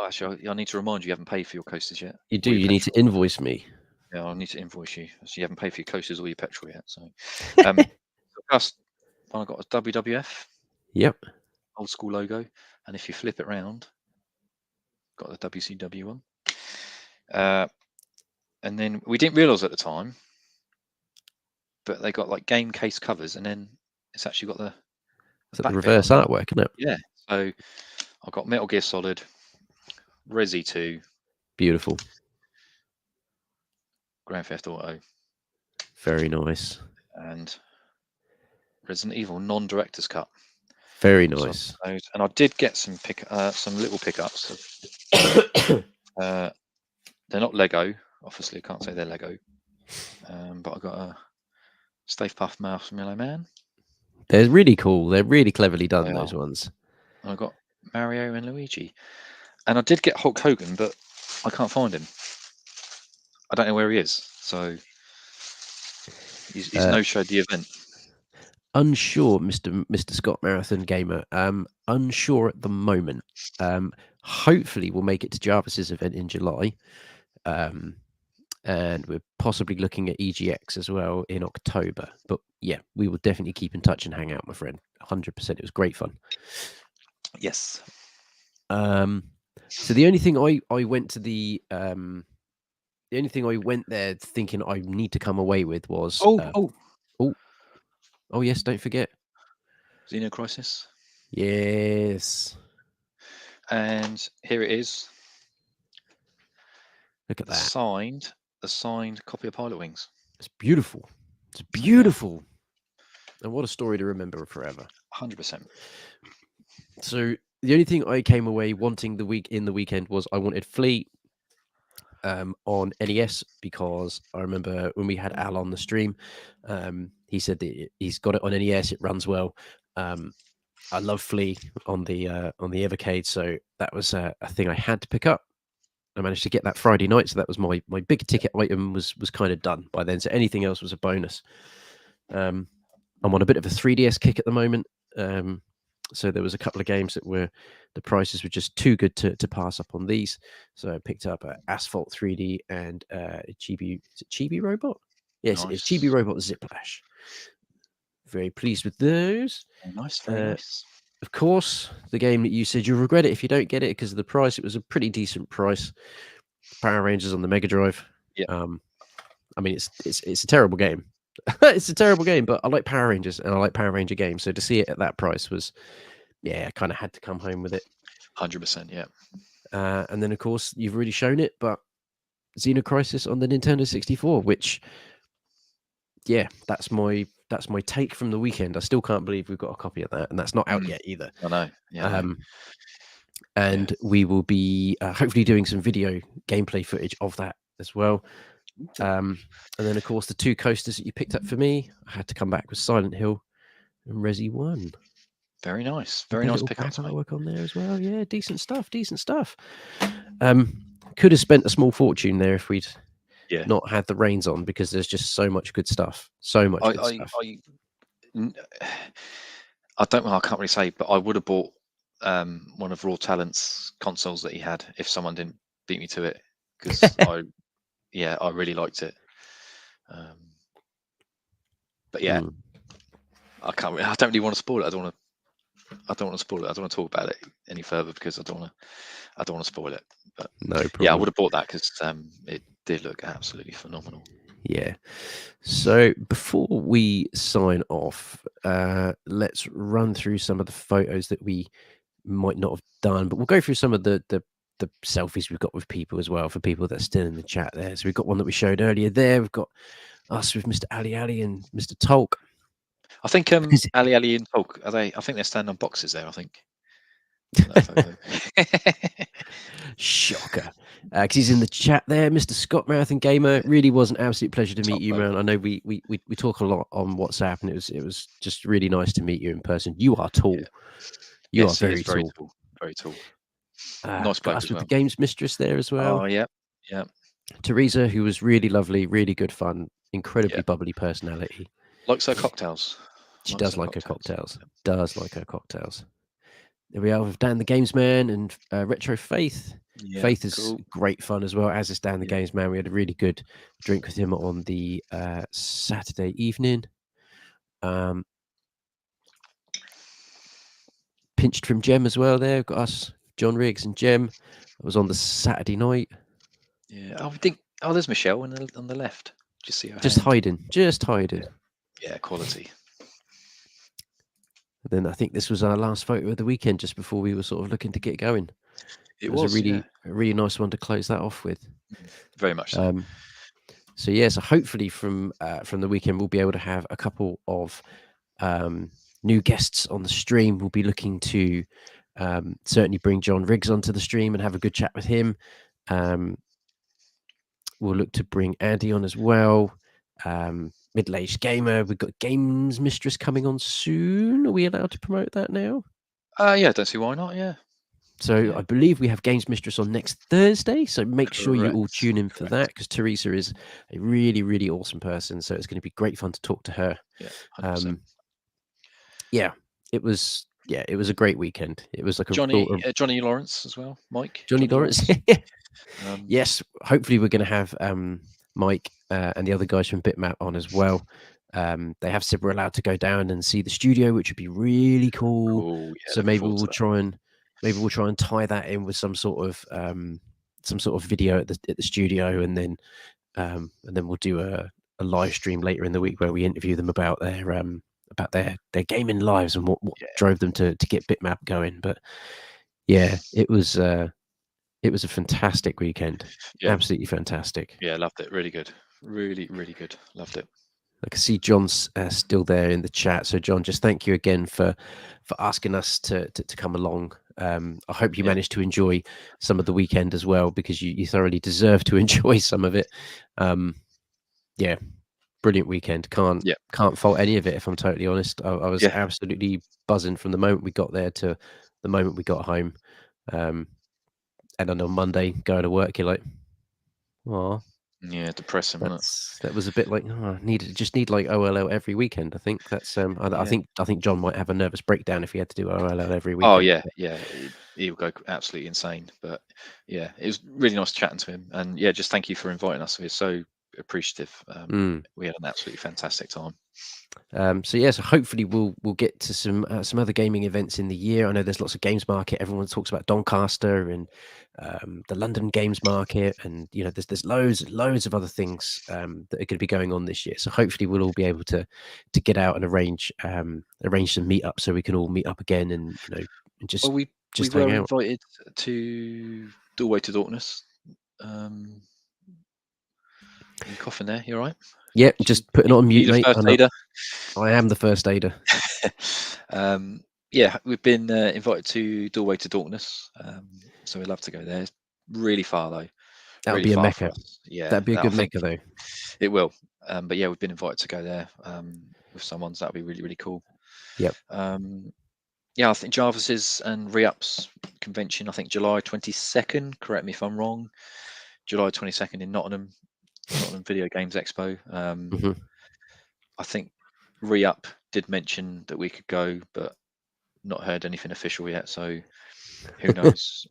Speaker 3: actually, I need to remind you, you haven't paid for your coasters yet.
Speaker 2: You do. You need to invoice me.
Speaker 3: Yeah, I need to invoice you. So you haven't paid for your coasters or your petrol yet. So, first one I got a WWF.
Speaker 2: Yep.
Speaker 3: Old school logo, and if you flip it round, got the WCW one. And then we didn't realise at the time, but they got like game case covers, and then it's actually got the
Speaker 2: reverse artwork, isn't it?
Speaker 3: Yeah. So I've got Metal Gear Solid, Resi 2,
Speaker 2: beautiful,
Speaker 3: Grand Theft Auto,
Speaker 2: very nice,
Speaker 3: and Resident Evil non-director's cut.
Speaker 2: Very nice.
Speaker 3: So, and I did get some little pickups. They're not Lego, obviously. I can't say they're Lego. But I got a Stay Puft Marshmallow Man.
Speaker 2: They're really cool. They're really cleverly done, those ones.
Speaker 3: And I got Mario and Luigi. And I did get Hulk Hogan, but I can't find him. I don't know where he is. So he's no-showed the event.
Speaker 2: Unsure, Mr. Scott Marathon Gamer. Unsure at the moment. Hopefully we'll make it to Jarvis's event in July. And we're possibly looking at EGX as well in October. But yeah, we will definitely keep in touch and hang out, my friend. 100%. It was great fun.
Speaker 3: Yes.
Speaker 2: So the only thing I went to the only thing I went there thinking I need to come away with was oh yes, don't forget
Speaker 3: Xenocrisis.
Speaker 2: Yes.
Speaker 3: And here it is.
Speaker 2: Look at that.
Speaker 3: The signed copy of Pilot Wings.
Speaker 2: It's beautiful. It's beautiful. And what a story to remember forever.
Speaker 3: 100%.
Speaker 2: So the only thing I came away wanting the weekend was I wanted Fleet on NES, because I remember when we had Al on the stream, he said that he's got it on NES, it runs well. I love Flea on the Evercade, so that was a thing I had to pick up. I managed to get that Friday night, so that was my big ticket item was kind of done by then. So anything else was a bonus. I'm on a bit of a 3DS kick at the moment. So there was a couple of games that the prices were just too good to pass up on these. So I picked up Asphalt 3D and Chibi Robot? Yes, nice. It's Chibi Robot Ziplash. Very pleased with those.
Speaker 3: Very nice, very nice.
Speaker 2: Of course, the game that you said you'll regret it if you don't get it because of the price. It was a pretty decent price. Power Rangers on the Mega Drive.
Speaker 3: Yeah.
Speaker 2: I mean, it's a terrible game. It's a terrible game, but I like Power Rangers and I like Power Ranger games. So to see it at that price was, I kind of had to come home with it.
Speaker 3: 100%, yeah.
Speaker 2: And then, of course, you've already shown it, but Xenocrisis on the Nintendo 64, which, that's my take from the weekend. I still can't believe we've got a copy of that, and that's not out yet either.
Speaker 3: I know. Yeah.
Speaker 2: And we will be hopefully doing some video gameplay footage of that as well. And then, of course, the two coasters that you picked up for me, I had to come back with Silent Hill and Resi 1.
Speaker 3: Very nice. Very nice pickups.
Speaker 2: Work on there as well. Yeah, decent stuff. Could have spent a small fortune there if we'd not had the reins on, because there's just so much good stuff. So much good stuff.
Speaker 3: I can't really say, but I would have bought one of Raw Talent's consoles that he had if someone didn't beat me to it, because I really liked it. But I don't really want to spoil it. I don't want to spoil it. I don't want to talk about it any further because I don't want to spoil it. But
Speaker 2: no problem.
Speaker 3: Yeah, I would have bought that because it did look absolutely phenomenal.
Speaker 2: Yeah. So before we sign off, let's run through some of the photos that we might not have done, but we'll go through some of the selfies we've got with people as well, for people that are still in the chat there. So we've got one that we showed earlier there. We've got us with Mr. Ali and Mr. Tolk.
Speaker 3: I think Ali and Tolk, I think they're standing on boxes there, I think.
Speaker 2: Shocker. because he's in the chat there. Mr. Scott Marathon Gamer, really was an absolute pleasure to meet you, man. I know we talk a lot on WhatsApp, and it was just really nice to meet you in person. You are tall. You are very tall.
Speaker 3: Very tall.
Speaker 2: Nice
Speaker 3: bloke
Speaker 2: us
Speaker 3: as
Speaker 2: with
Speaker 3: well.
Speaker 2: the games mistress there as well.
Speaker 3: Oh yeah.
Speaker 2: Teresa, who was really lovely, really good fun, incredibly bubbly personality.
Speaker 3: Likes her cocktails.
Speaker 2: She does like her cocktails. Does like her cocktails. There we are with Dan the Games Man and Retro Faith.
Speaker 3: Yeah,
Speaker 2: Faith is great fun as well, as is Dan the Games Man. We had a really good drink with him on the Saturday evening. Pinched from Jem as well there. Got us, John Riggs and Jem. It was on the Saturday night.
Speaker 3: Yeah. Oh, there's Michelle on the left. Just see her
Speaker 2: Just
Speaker 3: hand.
Speaker 2: hiding.
Speaker 3: Yeah, quality.
Speaker 2: And then I think this was our last photo of the weekend, just before we were sort of looking to get going.
Speaker 3: It was
Speaker 2: a really nice one to close that off with.
Speaker 3: Very much so.
Speaker 2: So hopefully from the weekend we'll be able to have a couple of new guests on the stream. We'll be looking to certainly bring John Riggs onto the stream and have a good chat with him. We'll look to bring Andy on as well. Middle-aged gamer. We've got Games Mistress coming on soon. Are we allowed to promote that now?
Speaker 3: Yeah, don't see why not. Yeah.
Speaker 2: So I believe we have Games Mistress on next Thursday. So make sure you all tune in for that, because Teresa is a really, really awesome person. So it's going to be great fun to talk to her.
Speaker 3: Yeah, 100%.
Speaker 2: It was a great weekend. It was like
Speaker 3: Johnny Lawrence as well. Mike.
Speaker 2: Johnny Lawrence. Yes, hopefully we're going to have Mike and the other guys from Bitmap on as well. They have said we're allowed to go down and see the studio, which would be really cool. So maybe we'll try and tie that in with some sort of video at the studio, and then we'll do a live stream later in the week where we interview them about their gaming lives and what drove them to get Bitmap going. But yeah, it was a fantastic weekend. Absolutely fantastic.
Speaker 3: Yeah, loved it. Really good. Really, really good. Loved it.
Speaker 2: I can see John's still there in the chat. So John, just thank you again for asking us to come along. I hope you managed to enjoy some of the weekend as well, because you thoroughly deserve to enjoy some of it. Brilliant weekend. Can't fault any of it, if I'm totally honest. I was absolutely buzzing from the moment we got there to the moment we got home. And then on Monday going to work, you're like, oh.
Speaker 3: Yeah, depressing.
Speaker 2: That was a bit like, just need like OLL every weekend. I think that's I think John might have a nervous breakdown if he had to do OLL every weekend.
Speaker 3: Oh yeah, he'll go absolutely insane. But yeah, it was really nice chatting to him, and just thank you for inviting us. We're so appreciative. We had an absolutely fantastic time.
Speaker 2: So hopefully we'll get to some other gaming events in the year. I know there's lots of games market. Everyone talks about Doncaster and the London Games Market, and there's loads of other things that are going to be going on this year. So hopefully we'll all be able to get out and arrange some meetups so we can all meet up again and just
Speaker 3: we
Speaker 2: hang
Speaker 3: were
Speaker 2: out.
Speaker 3: Invited to Doorway to Darkness. You coughing there? You all right?
Speaker 2: Yeah, just putting it on mute, mate.
Speaker 3: First aider?
Speaker 2: I am the first aider.
Speaker 3: We've been invited to Doorway to Darkness, so we'd love to go there. It's really far though.
Speaker 2: That would be a mecca. Yeah, that'd be a good mecca though.
Speaker 3: It will. But we've been invited to go there with someone, so that'd be really, really cool.
Speaker 2: Yep.
Speaker 3: I think Jarvis's and Re-Ups convention, I think July 22nd, correct me if I'm wrong, July 22nd in Nottingham Video Games Expo. I think Re-Up did mention that we could go, but not heard anything official yet, so who knows.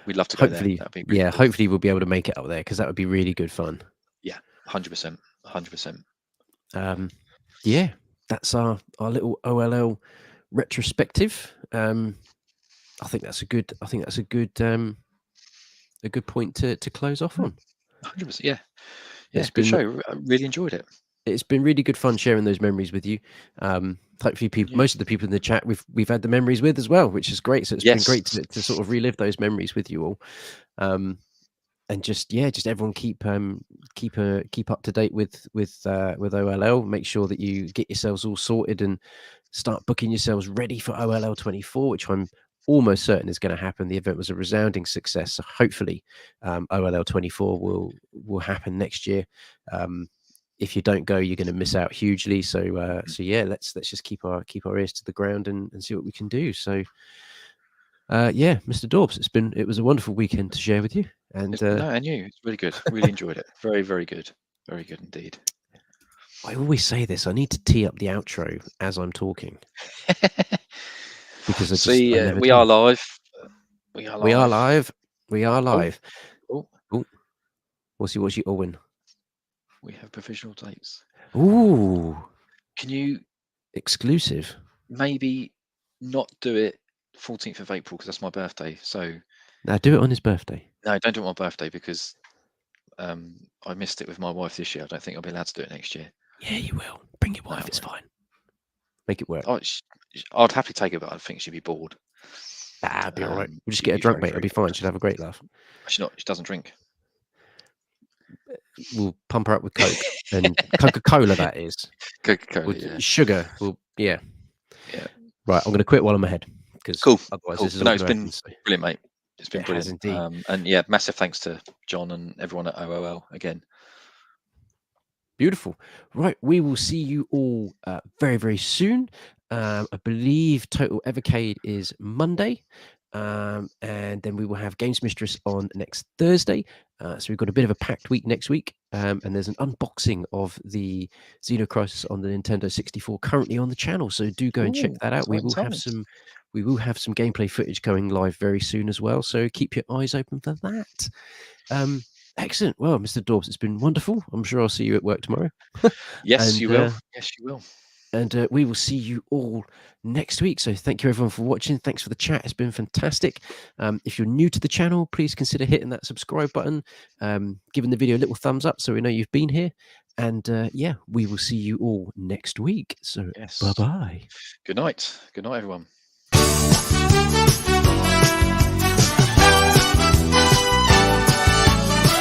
Speaker 3: We'd love to go there. That'd be really cool.
Speaker 2: Hopefully we'll be able to make it up there, because that would be really good fun.
Speaker 3: 100%.
Speaker 2: That's our little OLL retrospective. I think that's a good point to close off on.
Speaker 3: 100%. Yeah, it's good show. I really enjoyed it.
Speaker 2: It's been really good fun sharing those memories with you. Hopefully most of the people in the chat we've had the memories with as well, which is great. So it's been great to sort of relive those memories with you all. And just everyone keep up to date with OLL. Make sure that you get yourselves all sorted and start booking yourselves ready for OLL24, which I'm almost certain is going to happen. The event was a resounding success. So hopefully OLL24 will happen next year. If you don't go, you're going to miss out hugely. So yeah, let's just keep our ears to the ground and see what we can do. So yeah, Mr. Dorbs, it was a wonderful weekend to share with you. And
Speaker 3: and you, it's really good. Really enjoyed it. Very, very good. Very good indeed.
Speaker 2: I always say this. I need to tee up the outro as I'm talking because
Speaker 3: See,
Speaker 2: I never
Speaker 3: we
Speaker 2: do.
Speaker 3: are live. We are live.
Speaker 2: We are live. We are live.
Speaker 3: Oh.
Speaker 2: What's your Owen?
Speaker 3: We have provisional dates.
Speaker 2: Ooh.
Speaker 3: Can you
Speaker 2: exclusive?
Speaker 3: Maybe not do it 14th of April because that's my birthday. So
Speaker 2: now do it on his birthday.
Speaker 3: No, don't do it on my birthday because I missed it with my wife this year. I don't think I'll be allowed to do it next year.
Speaker 2: Yeah, you will. Bring your wife. It's fine. Make it work.
Speaker 3: I'd happily take it, but I think she'd be bored.
Speaker 2: It'd be all right. We'll just get her drunk, mate. It'll be fine. She'll have a great laugh.
Speaker 3: She doesn't drink.
Speaker 2: We'll pump her up with Coke and Coca-Cola. That is
Speaker 3: Coca-Cola. Yeah.
Speaker 2: Sugar. Yeah. Right. I'm going to quit while I'm ahead because otherwise this is all
Speaker 3: it's been brilliant, mate. It's been brilliant.
Speaker 2: Indeed.
Speaker 3: And yeah, massive thanks to John and everyone at OLL again.
Speaker 2: Beautiful. Right. We will see you all very, very soon. I believe Total Evercade is Monday. And then we will have Games Mistress on next Thursday. So we've got a bit of a packed week next week. And there's an unboxing of the Xenocrisis on the Nintendo 64 currently on the channel. So do go and check that out. We will have some gameplay footage going live very soon as well. So keep your eyes open for that. Excellent. Well, Mr. Dorbs, it's been wonderful. I'm sure I'll see you at work tomorrow.
Speaker 3: Yes, you will. Yes, you will.
Speaker 2: And we will see you all next week. So thank you, everyone, for watching. Thanks for the chat. It's been fantastic. If you're new to the channel, please consider hitting that subscribe button, giving the video a little thumbs up so we know you've been here. And yeah, we will see you all next week. So bye-bye.
Speaker 3: Good night. Good night, everyone.